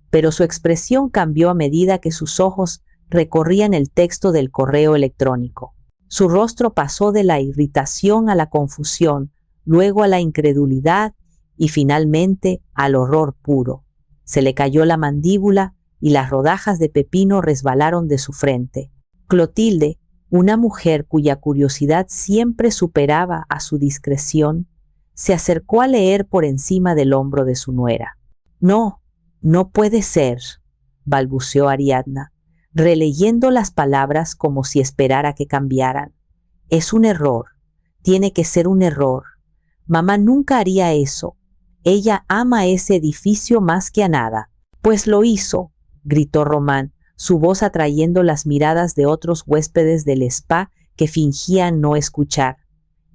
S1: pero su expresión cambió a medida que sus ojos recorrían el texto del correo electrónico. Su rostro pasó de la irritación a la confusión, luego a la incredulidad y finalmente al horror puro. Se le cayó la mandíbula y las rodajas de pepino resbalaron de su frente. Clotilde, una mujer cuya curiosidad siempre superaba a su discreción, se acercó a leer por encima del hombro de su nuera. No, no puede ser, balbuceó Ariadna, releyendo las palabras como si esperara que cambiaran. Es un error, tiene que ser un error. Mamá nunca haría eso. Ella ama ese edificio más que a nada. Pues lo hizo, gritó Román, su voz atrayendo las miradas de otros huéspedes del spa que fingían no escuchar.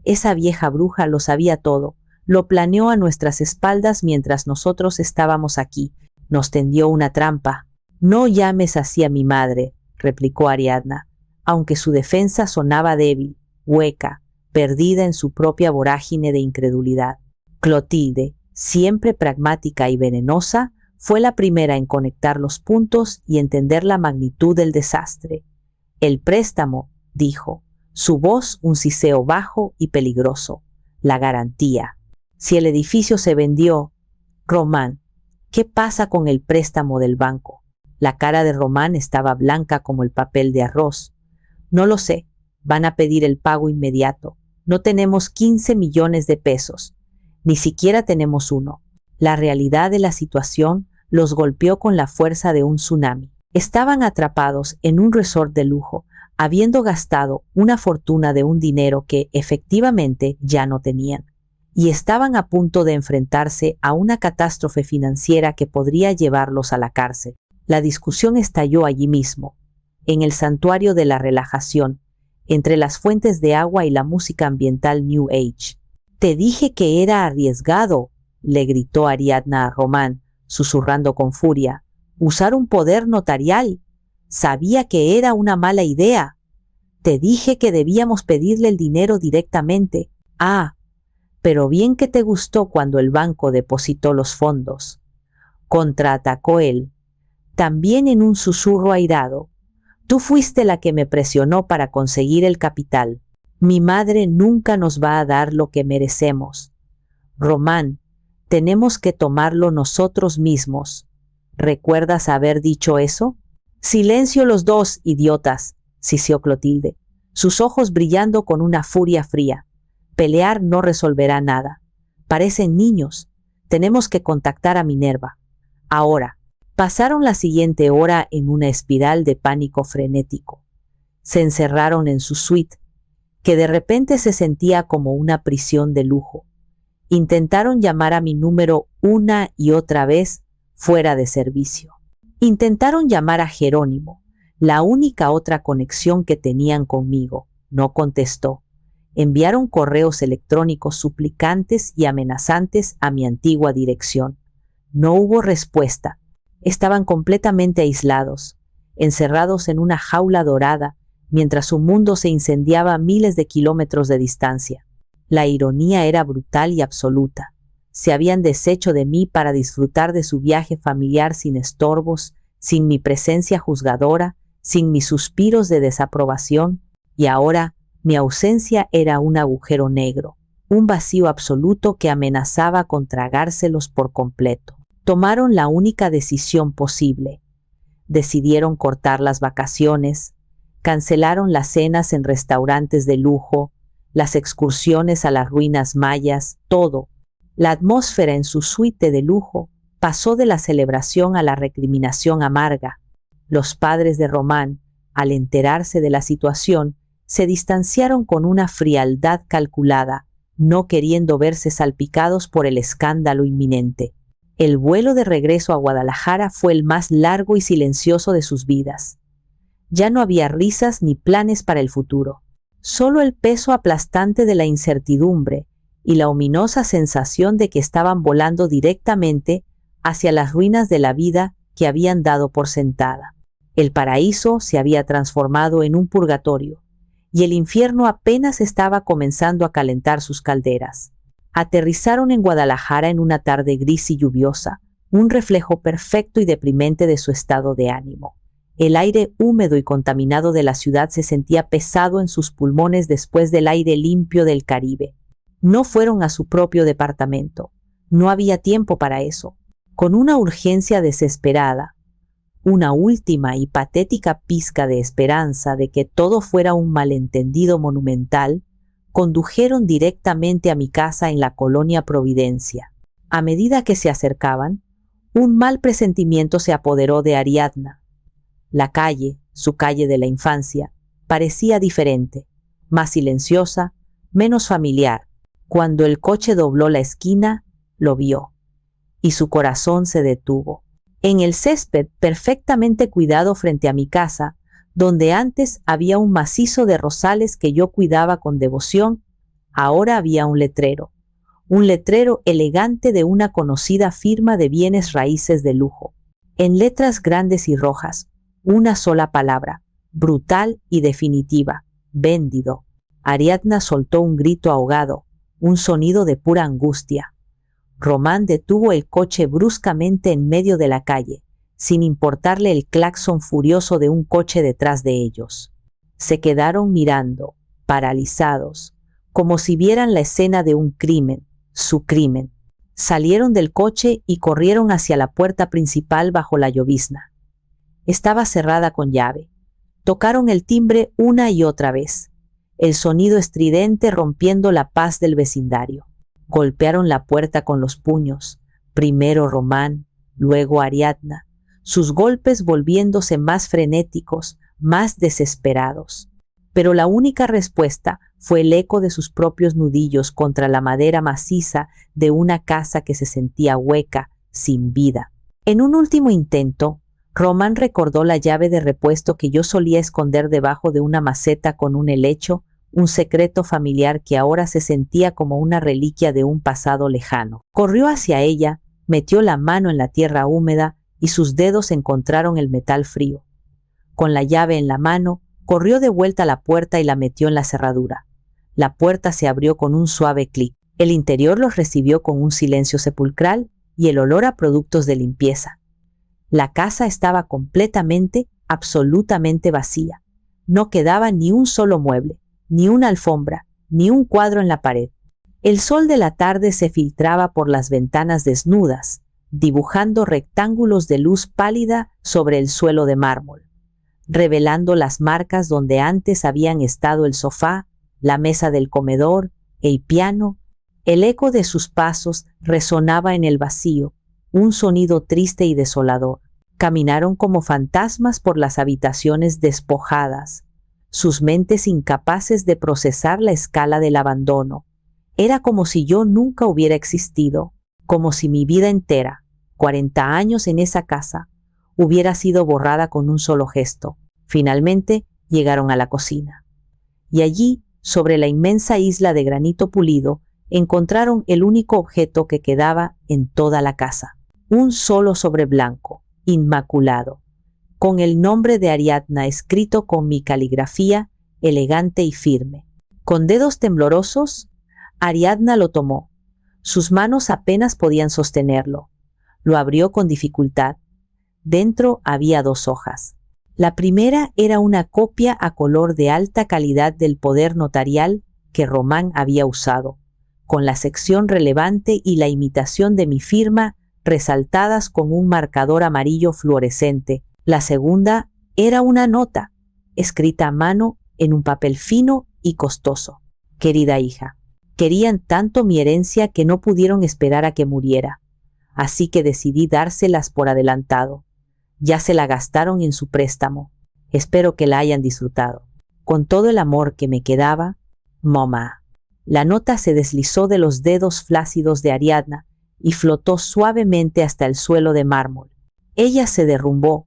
S1: Esa vieja bruja lo sabía todo, lo planeó a nuestras espaldas mientras nosotros estábamos aquí. Nos tendió una trampa. No llames así a mi madre, replicó Ariadna, aunque su defensa sonaba débil, hueca, perdida en su propia vorágine de incredulidad. Clotilde, siempre pragmática y venenosa, fue la primera en conectar los puntos y entender la magnitud del desastre. El préstamo, dijo, su voz un siseo bajo y peligroso. La garantía. Si el edificio se vendió, Román, ¿qué pasa con el préstamo del banco? La cara de Román estaba blanca como el papel de arroz. No lo sé, van a pedir el pago inmediato. No tenemos 15 millones de pesos, ni siquiera tenemos uno. La realidad de la situación los golpeó con la fuerza de un tsunami. Estaban atrapados en un resort de lujo, habiendo gastado una fortuna de un dinero que efectivamente ya no tenían, y estaban a punto de enfrentarse a una catástrofe financiera que podría llevarlos a la cárcel. La discusión estalló allí mismo, en el santuario de la relajación, entre las fuentes de agua y la música ambiental New Age. «Te dije que era arriesgado», le gritó Ariadna a Román, susurrando con furia. «Usar un poder notarial. Sabía que era una mala idea. Te dije que debíamos pedirle el dinero directamente. Ah, pero bien que te gustó cuando el banco depositó los fondos», contraatacó él, también en un susurro airado. «Tú fuiste la que me presionó para conseguir el capital. Mi madre nunca nos va a dar lo que merecemos. Román, tenemos que tomarlo nosotros mismos. ¿Recuerdas haber dicho eso?» «Silencio los dos, idiotas», siseó Clotilde, sus ojos brillando con una furia fría. «Pelear no resolverá nada. Parecen niños. Tenemos que contactar a Minerva. Ahora». Pasaron la siguiente hora en una espiral de pánico frenético. Se encerraron en su suite, que de repente se sentía como una prisión de lujo. Intentaron llamar a mi número una y otra vez, fuera de servicio. Intentaron llamar a Jerónimo, la única otra conexión que tenían conmigo. No contestó. Enviaron correos electrónicos suplicantes y amenazantes a mi antigua dirección. No hubo respuesta. Estaban completamente aislados, encerrados en una jaula dorada, mientras su mundo se incendiaba a miles de kilómetros de distancia. La ironía era brutal y absoluta. Se habían deshecho de mí para disfrutar de su viaje familiar sin estorbos, sin mi presencia juzgadora, sin mis suspiros de desaprobación, y ahora mi ausencia era un agujero negro, un vacío absoluto que amenazaba con tragárselos por completo. Tomaron la única decisión posible. Decidieron cortar las vacaciones, cancelaron las cenas en restaurantes de lujo, las excursiones a las ruinas mayas, todo. La atmósfera en su suite de lujo pasó de la celebración a la recriminación amarga. Los padres de Román, al enterarse de la situación, se distanciaron con una frialdad calculada, no queriendo verse salpicados por el escándalo inminente. El vuelo de regreso a Guadalajara fue el más largo y silencioso de sus vidas. Ya no había risas ni planes para el futuro, solo el peso aplastante de la incertidumbre y la ominosa sensación de que estaban volando directamente hacia las ruinas de la vida que habían dado por sentada. El paraíso se había transformado en un purgatorio, y el infierno apenas estaba comenzando a calentar sus calderas. Aterrizaron en Guadalajara en una tarde gris y lluviosa, un reflejo perfecto y deprimente de su estado de ánimo. El aire húmedo y contaminado de la ciudad se sentía pesado en sus pulmones después del aire limpio del Caribe. No fueron a su propio departamento. No había tiempo para eso. Con una urgencia desesperada, una última y patética pizca de esperanza de que todo fuera un malentendido monumental, condujeron directamente a mi casa en la colonia Providencia. A medida que se acercaban, un mal presentimiento se apoderó de Ariadna. La calle, su calle de la infancia, parecía diferente, más silenciosa, menos familiar. Cuando el coche dobló la esquina, lo vio, y su corazón se detuvo. En el césped perfectamente cuidado frente a mi casa, donde antes había un macizo de rosales que yo cuidaba con devoción, ahora había un letrero elegante de una conocida firma de bienes raíces de lujo. En letras grandes y rojas, una sola palabra, brutal y definitiva: vendido. Ariadna soltó un grito ahogado, un sonido de pura angustia. Román detuvo el coche bruscamente en medio de la calle, sin importarle el claxon furioso de un coche detrás de ellos. Se quedaron mirando, paralizados, como si vieran la escena de un crimen, su crimen. Salieron del coche y corrieron hacia la puerta principal bajo la llovizna. Estaba cerrada con llave. Tocaron el timbre una y otra vez, el sonido estridente rompiendo la paz del vecindario. Golpearon la puerta con los puños, Primero Román, luego Ariadna, sus golpes volviéndose más frenéticos, más desesperados. Pero la única respuesta fue el eco de sus propios nudillos contra la madera maciza de una casa que se sentía hueca, sin vida. En un último intento, Román recordó la llave de repuesto que yo solía esconder debajo de una maceta con un helecho, un secreto familiar que ahora se sentía como una reliquia de un pasado lejano. Corrió hacia ella, metió la mano en la tierra húmeda y sus dedos encontraron el metal frío. Con la llave en la mano, corrió de vuelta a la puerta y la metió en la cerradura. La puerta se abrió con un suave clic. El interior los recibió con un silencio sepulcral y el olor a productos de limpieza. La casa estaba completamente, absolutamente vacía. No quedaba ni un solo mueble, ni una alfombra, ni un cuadro en la pared. El sol de la tarde se filtraba por las ventanas desnudas, dibujando rectángulos de luz pálida sobre el suelo de mármol, revelando las marcas donde antes habían estado el sofá, la mesa del comedor, el piano. El eco de sus pasos resonaba en el vacío, un sonido triste y desolador. Caminaron como fantasmas por las habitaciones despojadas, sus mentes incapaces de procesar la escala del abandono. Era como si yo nunca hubiera existido, como si mi vida entera, 40 años en esa casa, hubiera sido borrada con un solo gesto. Finalmente llegaron a la cocina. Y allí, sobre la inmensa isla de granito pulido, encontraron el único objeto que quedaba en toda la casa. Un solo sobre blanco, inmaculado, con el nombre de Ariadna escrito con mi caligrafía elegante y firme. Con dedos temblorosos, Ariadna lo tomó. Sus manos apenas podían sostenerlo. Lo abrió con dificultad. Dentro había 2 hojas. La primera era una copia a color de alta calidad del poder notarial que Román había usado, con la sección relevante y la imitación de mi firma resaltadas con un marcador amarillo fluorescente. La segunda era una nota, escrita a mano en un papel fino y costoso. Querida hija, querían tanto mi herencia que no pudieron esperar a que muriera, así que decidí dárselas por adelantado. Ya se la gastaron en su préstamo. Espero que la hayan disfrutado. Con todo el amor que me quedaba, mamá. La nota se deslizó de los dedos flácidos de Ariadna y flotó suavemente hasta el suelo de mármol. Ella se derrumbó,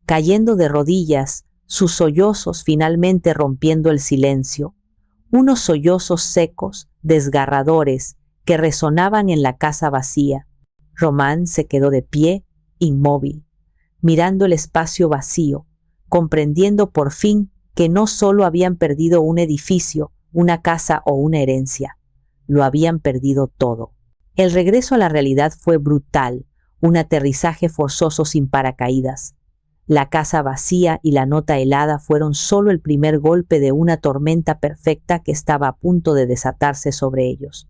S1: cayendo de rodillas, sus sollozos finalmente rompiendo el silencio. Unos sollozos secos, desgarradores, que resonaban en la casa vacía. Román se quedó de pie, inmóvil, mirando el espacio vacío, comprendiendo por fin que no solo habían perdido un edificio, una casa o una herencia, lo habían perdido todo. El regreso a la realidad fue brutal, un aterrizaje forzoso sin paracaídas. La casa vacía y la nota helada fueron solo el primer golpe de una tormenta perfecta que estaba a punto de desatarse sobre ellos.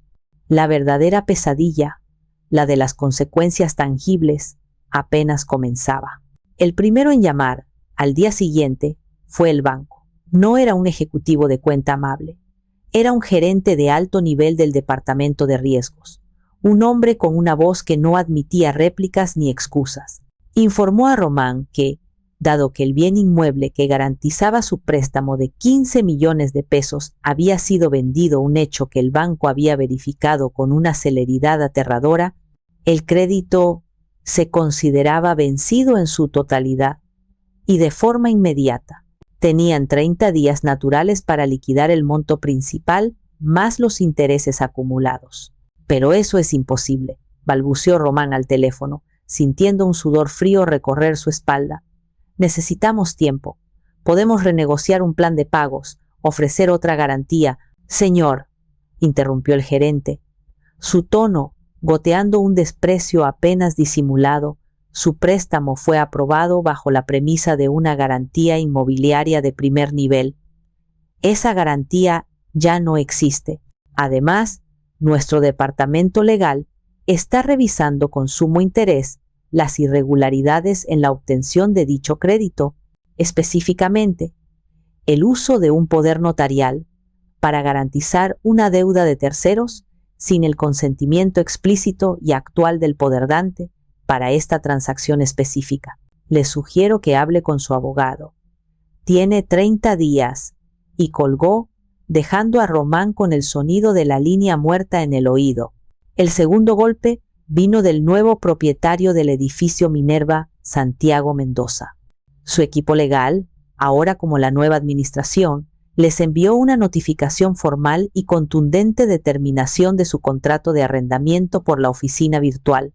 S1: La verdadera pesadilla, la de las consecuencias tangibles, apenas comenzaba. El primero en llamar, al día siguiente, fue el banco. No era un ejecutivo de cuenta amable. Era un gerente de alto nivel del departamento de riesgos. Un hombre con una voz que no admitía réplicas ni excusas. Informó a Román que, dado que el bien inmueble que garantizaba su préstamo de 15 millones de pesos había sido vendido, un hecho que el banco había verificado con una celeridad aterradora, el crédito se consideraba vencido en su totalidad y de forma inmediata. Tenían 30 días naturales para liquidar el monto principal más los intereses acumulados. Pero eso es imposible, balbuceó Román al teléfono, sintiendo un sudor frío recorrer su espalda. Necesitamos tiempo. Podemos renegociar un plan de pagos, ofrecer otra garantía. Señor, interrumpió el gerente, su tono goteando un desprecio apenas disimulado. Su préstamo fue aprobado bajo la premisa de una garantía inmobiliaria de primer nivel. Esa garantía ya no existe. Además, nuestro departamento legal está revisando con sumo interés las irregularidades en la obtención de dicho crédito, específicamente el uso de un poder notarial para garantizar una deuda de terceros sin el consentimiento explícito y actual del poderdante para esta transacción específica. Le sugiero que hable con su abogado. Tiene 30 días, y colgó, dejando a Román con el sonido de la línea muerta en el oído. El segundo golpe vino del nuevo propietario del edificio Minerva, Santiago Mendoza. Su equipo legal, ahora como la nueva administración, les envió una notificación formal y contundente de terminación de su contrato de arrendamiento por la oficina virtual,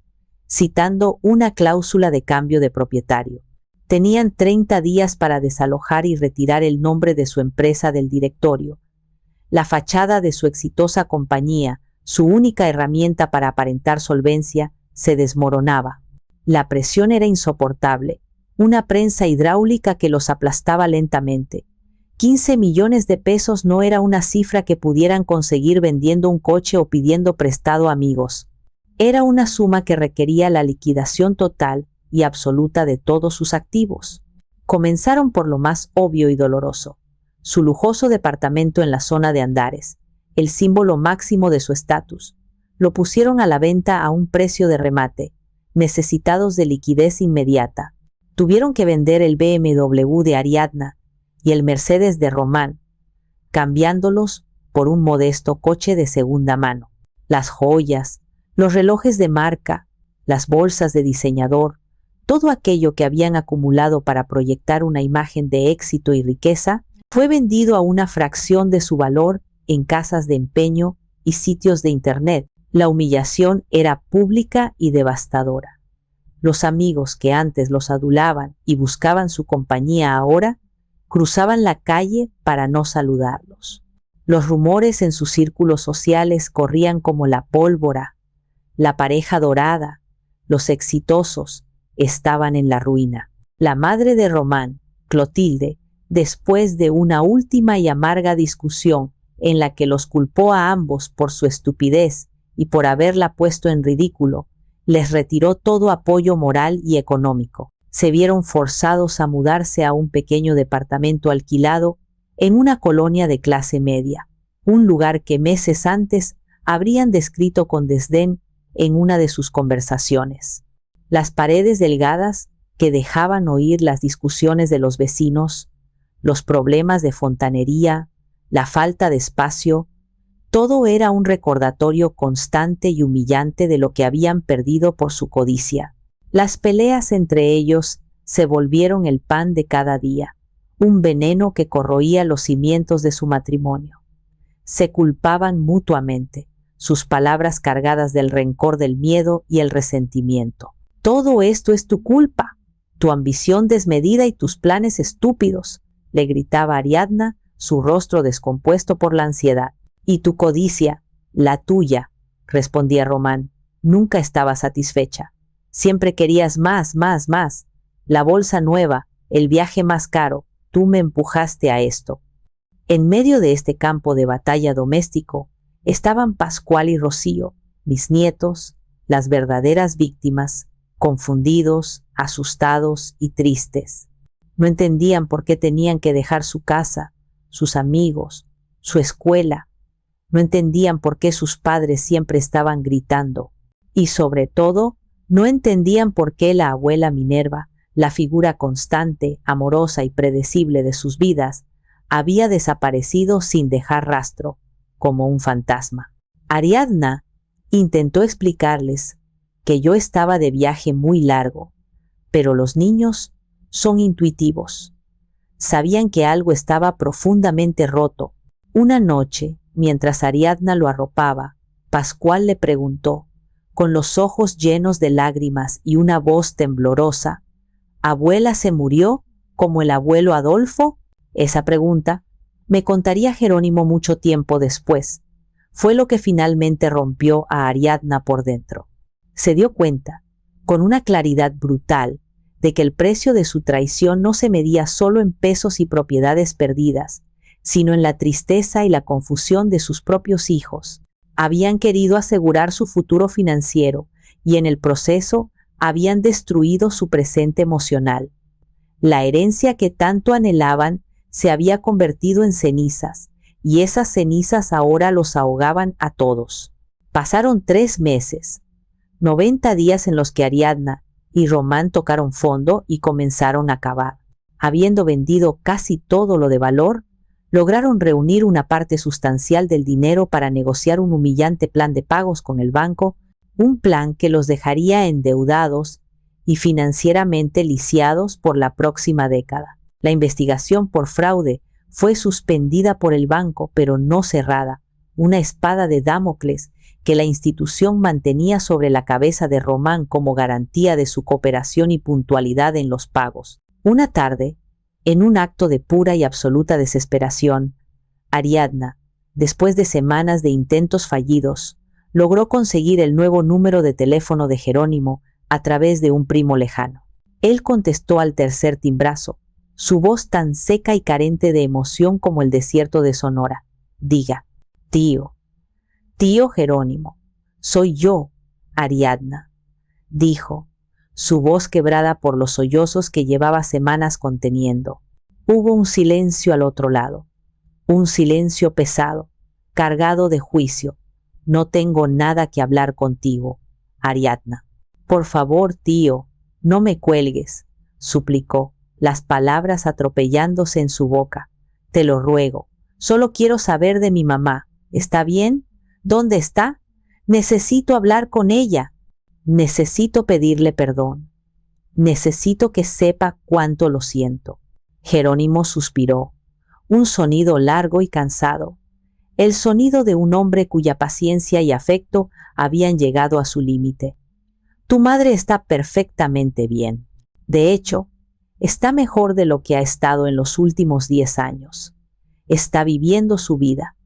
S1: citando una cláusula de cambio de propietario. Tenían 30 días para desalojar y retirar el nombre de su empresa del directorio. La fachada de su exitosa compañía, su única herramienta para aparentar solvencia, se desmoronaba. La presión era insoportable, una prensa hidráulica que los aplastaba lentamente. 15 millones de pesos no era una cifra que pudieran conseguir vendiendo un coche o pidiendo prestado a amigos. Era una suma que requería la liquidación total y absoluta de todos sus activos. Comenzaron por lo más obvio y doloroso: su lujoso departamento en la zona de Andares, el símbolo máximo de su estatus. Lo pusieron a la venta a un precio de remate, necesitados de liquidez inmediata. Tuvieron que vender el BMW de Ariadna y el Mercedes de Román, cambiándolos por un modesto coche de segunda mano. Las joyas, los relojes de marca, las bolsas de diseñador, todo aquello que habían acumulado para proyectar una imagen de éxito y riqueza, fue vendido a una fracción de su valor en casas de empeño y sitios de internet. La humillación era pública y devastadora. Los amigos que antes los adulaban y buscaban su compañía ahora, cruzaban la calle para no saludarlos. Los rumores en sus círculos sociales corrían como la pólvora. La pareja dorada, los exitosos, estaban en la ruina. La madre de Román, Clotilde, después de una última y amarga discusión en la que los culpó a ambos por su estupidez y por haberla puesto en ridículo, les retiró todo apoyo moral y económico. Se vieron forzados a mudarse a un pequeño departamento alquilado en una colonia de clase media, un lugar que meses antes habrían descrito con desdén en una de sus conversaciones. Las paredes delgadas que dejaban oír las discusiones de los vecinos, los problemas de fontanería, la falta de espacio, todo era un recordatorio constante y humillante de lo que habían perdido por su codicia. Las peleas entre ellos se volvieron el pan de cada día, un veneno que corroía los cimientos de su matrimonio. Se culpaban mutuamente, sus palabras cargadas del rencor, del miedo y el resentimiento. Todo esto es tu culpa, tu ambición desmedida y tus planes estúpidos, le gritaba Ariadna, su rostro descompuesto por la ansiedad. Y tu codicia, la tuya, respondía Román, nunca estaba satisfecha. Siempre querías más, más, más. La bolsa nueva, el viaje más caro, tú me empujaste a esto. En medio de este campo de batalla doméstico estaban Pascual y Rocío, mis nietos, las verdaderas víctimas, confundidos, asustados y tristes. No entendían por qué tenían que dejar su casa, sus amigos, su escuela. No entendían por qué sus padres siempre estaban gritando. Y sobre todo, no entendían por qué la abuela Minerva, la figura constante, amorosa y predecible de sus vidas, había desaparecido sin dejar rastro, como un fantasma. Ariadna intentó explicarles que yo estaba de viaje muy largo, pero los niños son intuitivos. Sabían que algo estaba profundamente roto. Una noche, mientras Ariadna lo arropaba, Pascual le preguntó, con los ojos llenos de lágrimas y una voz temblorosa, ¿abuela se murió como el abuelo Adolfo? Esa pregunta, me contaría Jerónimo mucho tiempo después, fue lo que finalmente rompió a Ariadna por dentro. Se dio cuenta, con una claridad brutal, de que el precio de su traición no se medía solo en pesos y propiedades perdidas, sino en la tristeza y la confusión de sus propios hijos. Habían querido asegurar su futuro financiero y en el proceso habían destruido su presente emocional. La herencia que tanto anhelaban se había convertido en cenizas, y esas cenizas ahora los ahogaban a todos. Pasaron 3 meses, 90 días en los que Ariadna y Román tocaron fondo y comenzaron a cavar. Habiendo vendido casi todo lo de valor, lograron reunir una parte sustancial del dinero para negociar un humillante plan de pagos con el banco, un plan que los dejaría endeudados y financieramente lisiados por la próxima década. La investigación por fraude fue suspendida por el banco, pero no cerrada, una espada de Damocles que la institución mantenía sobre la cabeza de Román como garantía de su cooperación y puntualidad en los pagos. Una tarde, en un acto de pura y absoluta desesperación, Ariadna, después de semanas de intentos fallidos, logró conseguir el nuevo número de teléfono de Jerónimo a través de un primo lejano. Él contestó al tercer timbrazo, su voz tan seca y carente de emoción como el desierto de Sonora. Diga, tío Jerónimo, soy yo, Ariadna, dijo, su voz quebrada por los sollozos que llevaba semanas conteniendo. Hubo un silencio al otro lado, un silencio pesado, cargado de juicio. No tengo nada que hablar contigo, Ariadna. Por favor, tío, no me cuelgues, suplicó, las palabras atropellándose en su boca. Te lo ruego, solo quiero saber de mi mamá. ¿Está bien? ¿Dónde está? Necesito hablar con ella. Necesito pedirle perdón. Necesito que sepa cuánto lo siento. Jerónimo suspiró, un sonido largo y cansado, el sonido de un hombre cuya paciencia y afecto habían llegado a su límite. Tu madre está perfectamente bien. De hecho, está mejor de lo que ha estado en los últimos 10 años. Está viviendo su vida,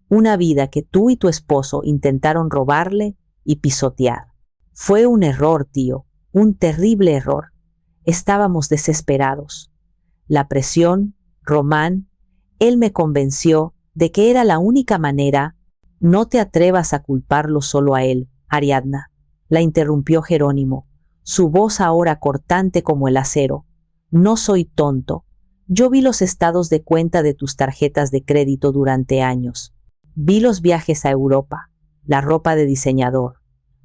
S1: una vida que tú y tu esposo intentaron robarle y pisotear. Fue un error, tío, un terrible error. Estábamos desesperados. La presión, Román, él me convenció de que era la única manera. No te atrevas a culparlo solo a él, Ariadna, la interrumpió Jerónimo, su voz ahora cortante como el acero. No soy tonto. Yo vi los estados de cuenta de tus tarjetas de crédito durante años. Vi los viajes a Europa, la ropa de diseñador,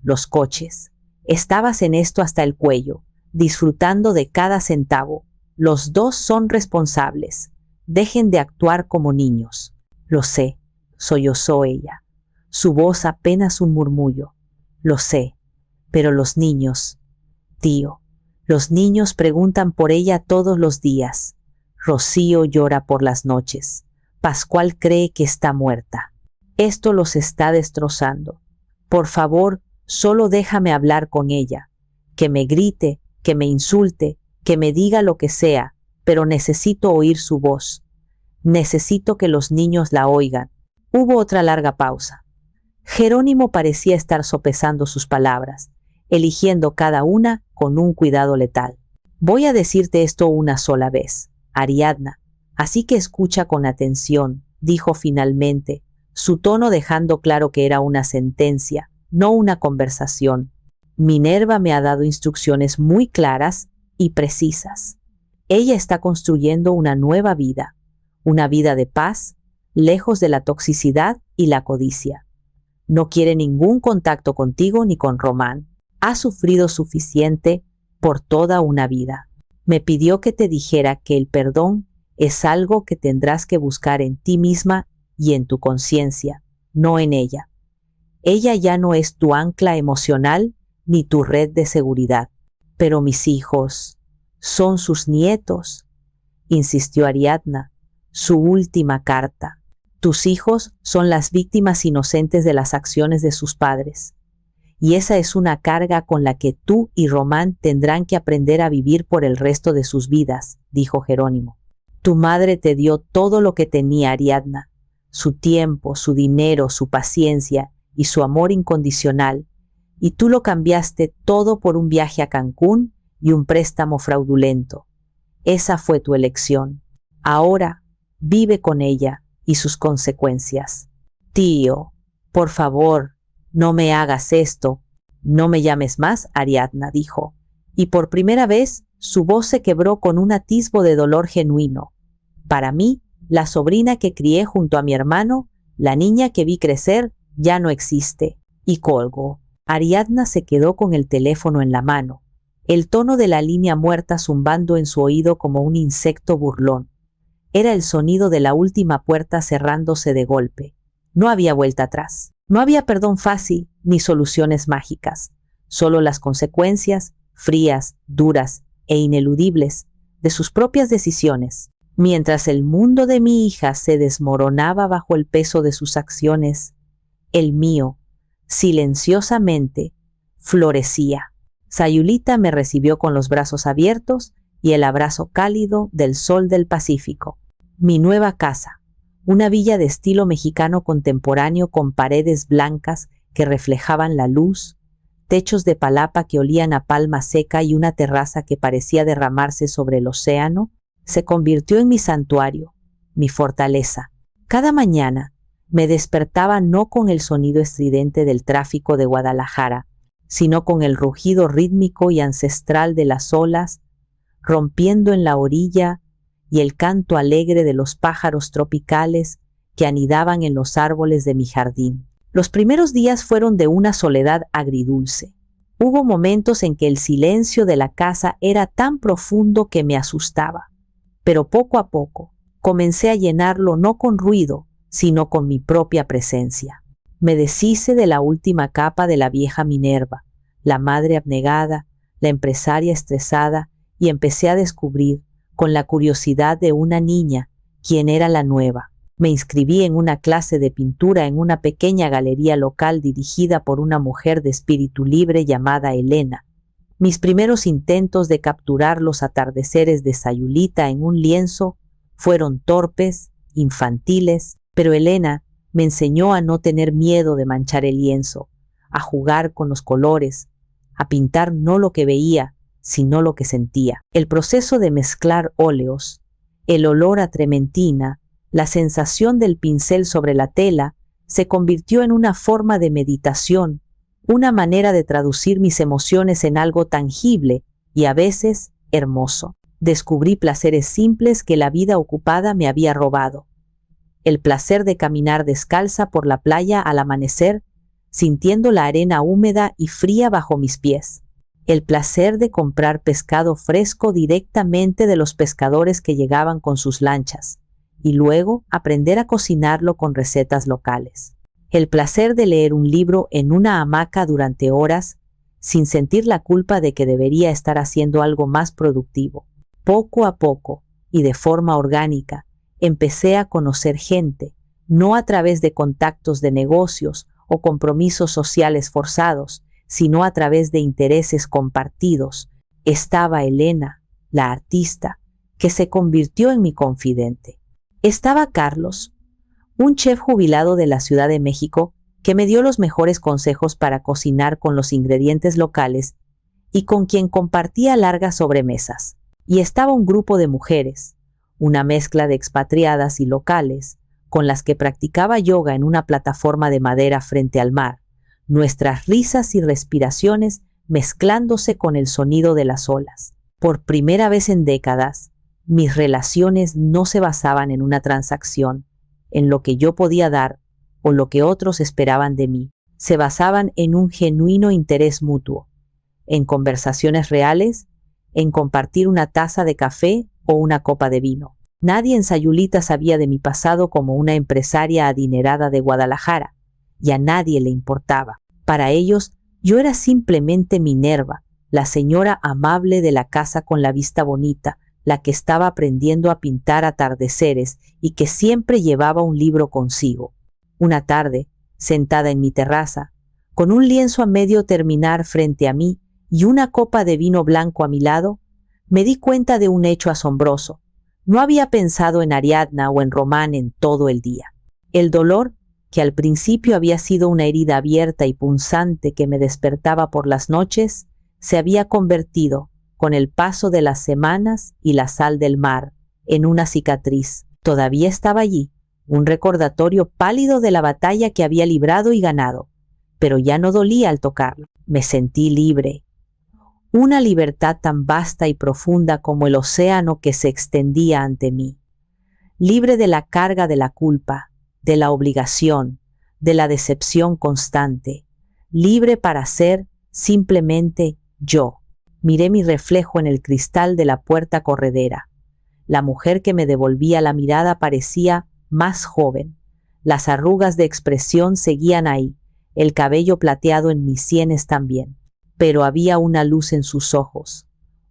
S1: los coches. Estabas en esto hasta el cuello, disfrutando de cada centavo. Los dos son responsables. Dejen de actuar como niños. Lo sé, sollozó ella. Su voz apenas un murmullo. Lo sé, pero los niños, tío, los niños preguntan por ella todos los días. Rocío llora por las noches. Pascual cree que está muerta. Esto los está destrozando. Por favor, solo déjame hablar con ella. Que me grite, que me insulte, que me diga lo que sea, pero necesito oír su voz. Necesito que los niños la oigan. Hubo otra larga pausa. Jerónimo parecía estar sopesando sus palabras, eligiendo cada una con un cuidado letal. Voy a decirte esto una sola vez, Ariadna, así que escucha con atención, dijo finalmente, su tono dejando claro que era una sentencia, no una conversación. Minerva me ha dado instrucciones muy claras y precisas. Ella está construyendo una nueva vida, una vida de paz, lejos de la toxicidad y la codicia. No quiere ningún contacto contigo ni con Román. Ha sufrido suficiente por toda una vida. Me pidió que te dijera que el perdón es algo que tendrás que buscar en ti misma y en tu conciencia, no en ella. Ella ya no es tu ancla emocional ni tu red de seguridad. Pero mis hijos son sus nietos, insistió Ariadna, su última carta. Tus hijos son las víctimas inocentes de las acciones de sus padres. Y esa es una carga con la que tú y Román tendrán que aprender a vivir por el resto de sus vidas, dijo Jerónimo. Tu madre te dio todo lo que tenía, Ariadna, su tiempo, su dinero, su paciencia y su amor incondicional, y tú lo cambiaste todo por un viaje a Cancún y un préstamo fraudulento. Esa fue tu elección. Ahora vive con ella y sus consecuencias. Tío, por favor, no me hagas esto. No me llames más, Ariadna, dijo, y por primera vez su voz se quebró con un atisbo de dolor genuino. Para mí, la sobrina que crié junto a mi hermano, la niña que vi crecer, ya no existe. Y colgó. Ariadna se quedó con el teléfono en la mano, el tono de la línea muerta zumbando en su oído como un insecto burlón. Era el sonido de la última puerta cerrándose de golpe. No había vuelta atrás. No había perdón fácil ni soluciones mágicas. Solo las consecuencias, frías, duras e ineludibles, de sus propias decisiones. Mientras el mundo de mi hija se desmoronaba bajo el peso de sus acciones, el mío, silenciosamente, florecía. Sayulita me recibió con los brazos abiertos y el abrazo cálido del sol del Pacífico. Mi nueva casa, una villa de estilo mexicano contemporáneo con paredes blancas que reflejaban la luz, techos de palapa que olían a palma seca y una terraza que parecía derramarse sobre el océano, se convirtió en mi santuario, mi fortaleza. Cada mañana me despertaba no con el sonido estridente del tráfico de Guadalajara, sino con el rugido rítmico y ancestral de las olas rompiendo en la orilla y el canto alegre de los pájaros tropicales que anidaban en los árboles de mi jardín. Los primeros días fueron de una soledad agridulce. Hubo momentos en que el silencio de la casa era tan profundo que me asustaba, pero poco a poco comencé a llenarlo no con ruido, sino con mi propia presencia. Me deshice de la última capa de la vieja Minerva, la madre abnegada, la empresaria estresada, y empecé a descubrir, con la curiosidad de una niña, quién era la nueva. Me inscribí en una clase de pintura en una pequeña galería local dirigida por una mujer de espíritu libre llamada Elena. Mis primeros intentos de capturar los atardeceres de Sayulita en un lienzo fueron torpes, infantiles, pero Elena me enseñó a no tener miedo de manchar el lienzo, a jugar con los colores, a pintar no lo que veía, sino lo que sentía. El proceso de mezclar óleos, el olor a trementina, la sensación del pincel sobre la tela, se convirtió en una forma de meditación, una manera de traducir mis emociones en algo tangible y a veces hermoso. Descubrí placeres simples que la vida ocupada me había robado. El placer de caminar descalza por la playa al amanecer, sintiendo la arena húmeda y fría bajo mis pies. El placer de comprar pescado fresco directamente de los pescadores que llegaban con sus lanchas, y luego aprender a cocinarlo con recetas locales. El placer de leer un libro en una hamaca durante horas, sin sentir la culpa de que debería estar haciendo algo más productivo. Poco a poco, y de forma orgánica, empecé a conocer gente, no a través de contactos de negocios o compromisos sociales forzados, sino a través de intereses compartidos. Estaba Elena, la artista, que se convirtió en mi confidente. Estaba Carlos, un chef jubilado de la Ciudad de México, que me dio los mejores consejos para cocinar con los ingredientes locales y con quien compartía largas sobremesas. Y estaba un grupo de mujeres, una mezcla de expatriadas y locales, con las que practicaba yoga en una plataforma de madera frente al mar, nuestras risas y respiraciones mezclándose con el sonido de las olas. Por primera vez en décadas, mis relaciones no se basaban en una transacción, en lo que yo podía dar o lo que otros esperaban de mí. Se basaban en un genuino interés mutuo, en conversaciones reales, en compartir una taza de café o una copa de vino. Nadie en Sayulita sabía de mi pasado como una empresaria adinerada de Guadalajara, y a nadie le importaba. Para ellos, yo era simplemente Minerva, la señora amable de la casa con la vista bonita, la que estaba aprendiendo a pintar atardeceres y que siempre llevaba un libro consigo. Una tarde, sentada en mi terraza, con un lienzo a medio terminar frente a mí y una copa de vino blanco a mi lado, me di cuenta de un hecho asombroso. No había pensado en Ariadna o en Román en todo el día. El dolor, que al principio había sido una herida abierta y punzante que me despertaba por las noches, se había convertido, con el paso de las semanas y la sal del mar, en una cicatriz. Todavía estaba allí, un recordatorio pálido de la batalla que había librado y ganado, pero ya no dolía al tocarlo. Me sentí libre. Una libertad tan vasta y profunda como el océano que se extendía ante mí. Libre de la carga de la culpa, de la obligación, de la decepción constante, libre para ser simplemente yo. Miré mi reflejo en el cristal de la puerta corredera. La mujer que me devolvía la mirada parecía más joven. Las arrugas de expresión seguían ahí, el cabello plateado en mis sienes también. Pero había una luz en sus ojos,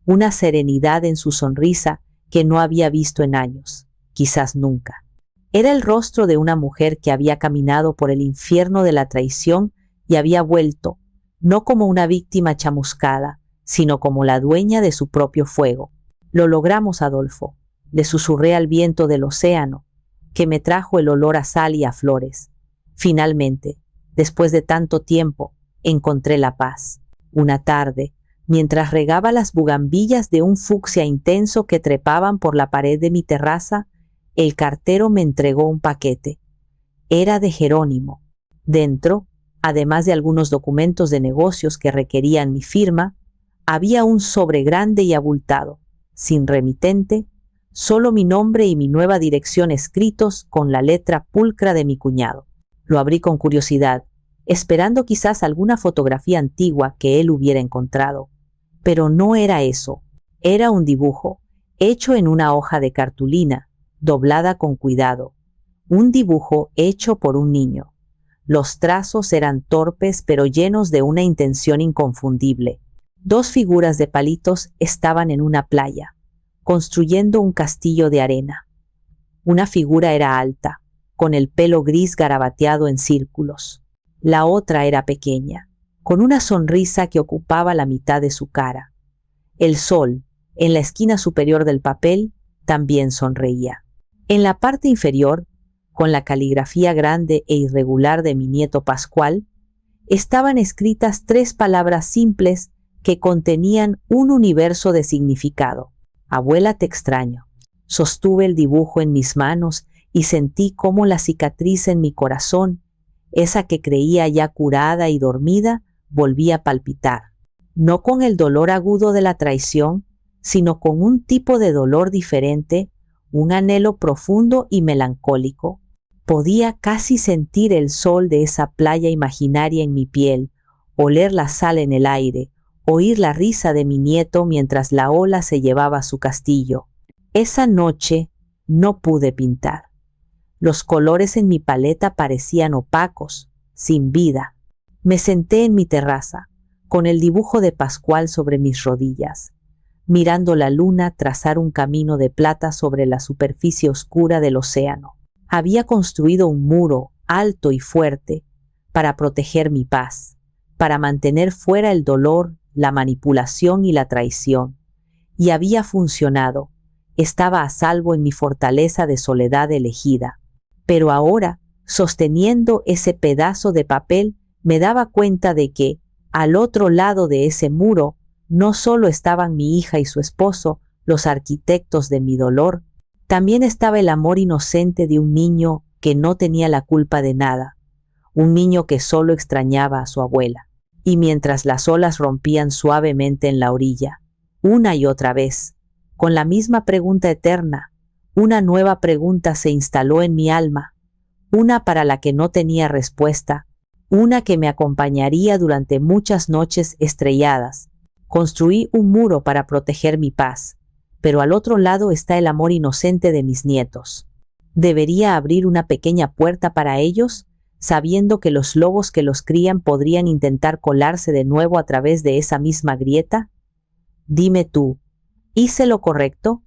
S1: una serenidad en su sonrisa que no había visto en años, quizás nunca. Era el rostro de una mujer que había caminado por el infierno de la traición y había vuelto, no como una víctima chamuscada, sino como la dueña de su propio fuego. Lo logramos, Adolfo, le susurré al viento del océano, que me trajo el olor a sal y a flores. Finalmente, después de tanto tiempo, encontré la paz. Una tarde, mientras regaba las bugambillas de un fucsia intenso que trepaban por la pared de mi terraza, el cartero me entregó un paquete. Era de Jerónimo. Dentro, además de algunos documentos de negocios que requerían mi firma, había un sobre grande y abultado, sin remitente, solo mi nombre y mi nueva dirección escritos con la letra pulcra de mi cuñado. Lo abrí con curiosidad, esperando quizás alguna fotografía antigua que él hubiera encontrado. Pero no era eso. Era un dibujo, hecho en una hoja de cartulina, doblada con cuidado. Un dibujo hecho por un niño. Los trazos eran torpes pero llenos de una intención inconfundible. Dos figuras de palitos estaban en una playa, construyendo un castillo de arena. Una figura era alta, con el pelo gris garabateado en círculos. La otra era pequeña, con una sonrisa que ocupaba la mitad de su cara. El sol, en la esquina superior del papel, también sonreía. En la parte inferior, con la caligrafía grande e irregular de mi nieto Pascual, estaban escritas 3 palabras simples que contenían un universo de significado. Abuela, te extraño. Sostuve el dibujo en mis manos y sentí cómo la cicatriz en mi corazón, esa que creía ya curada y dormida, volvía a palpitar. No con el dolor agudo de la traición, sino con un tipo de dolor diferente, un anhelo profundo y melancólico. Podía casi sentir el sol de esa playa imaginaria en mi piel, oler la sal en el aire, oír la risa de mi nieto mientras la ola se llevaba a su castillo. Esa noche no pude pintar. Los colores en mi paleta parecían opacos, sin vida. Me senté en mi terraza, con el dibujo de Pascual sobre mis rodillas, mirando la luna trazar un camino de plata sobre la superficie oscura del océano. Había construido un muro alto y fuerte para proteger mi paz, para mantener fuera el dolor, la manipulación y la traición. Y había funcionado. Estaba a salvo en mi fortaleza de soledad elegida. Pero ahora, sosteniendo ese pedazo de papel, me daba cuenta de que, al otro lado de ese muro, no solo estaban mi hija y su esposo, los arquitectos de mi dolor, también estaba el amor inocente de un niño que no tenía la culpa de nada, un niño que solo extrañaba a su abuela. Y mientras las olas rompían suavemente en la orilla, una y otra vez, con la misma pregunta eterna, una nueva pregunta se instaló en mi alma, una para la que no tenía respuesta, una que me acompañaría durante muchas noches estrelladas. Construí un muro para proteger mi paz, pero al otro lado está el amor inocente de mis nietos. ¿Debería abrir una pequeña puerta para ellos, sabiendo que los lobos que los crían podrían intentar colarse de nuevo a través de esa misma grieta? Dime tú, ¿hice lo correcto?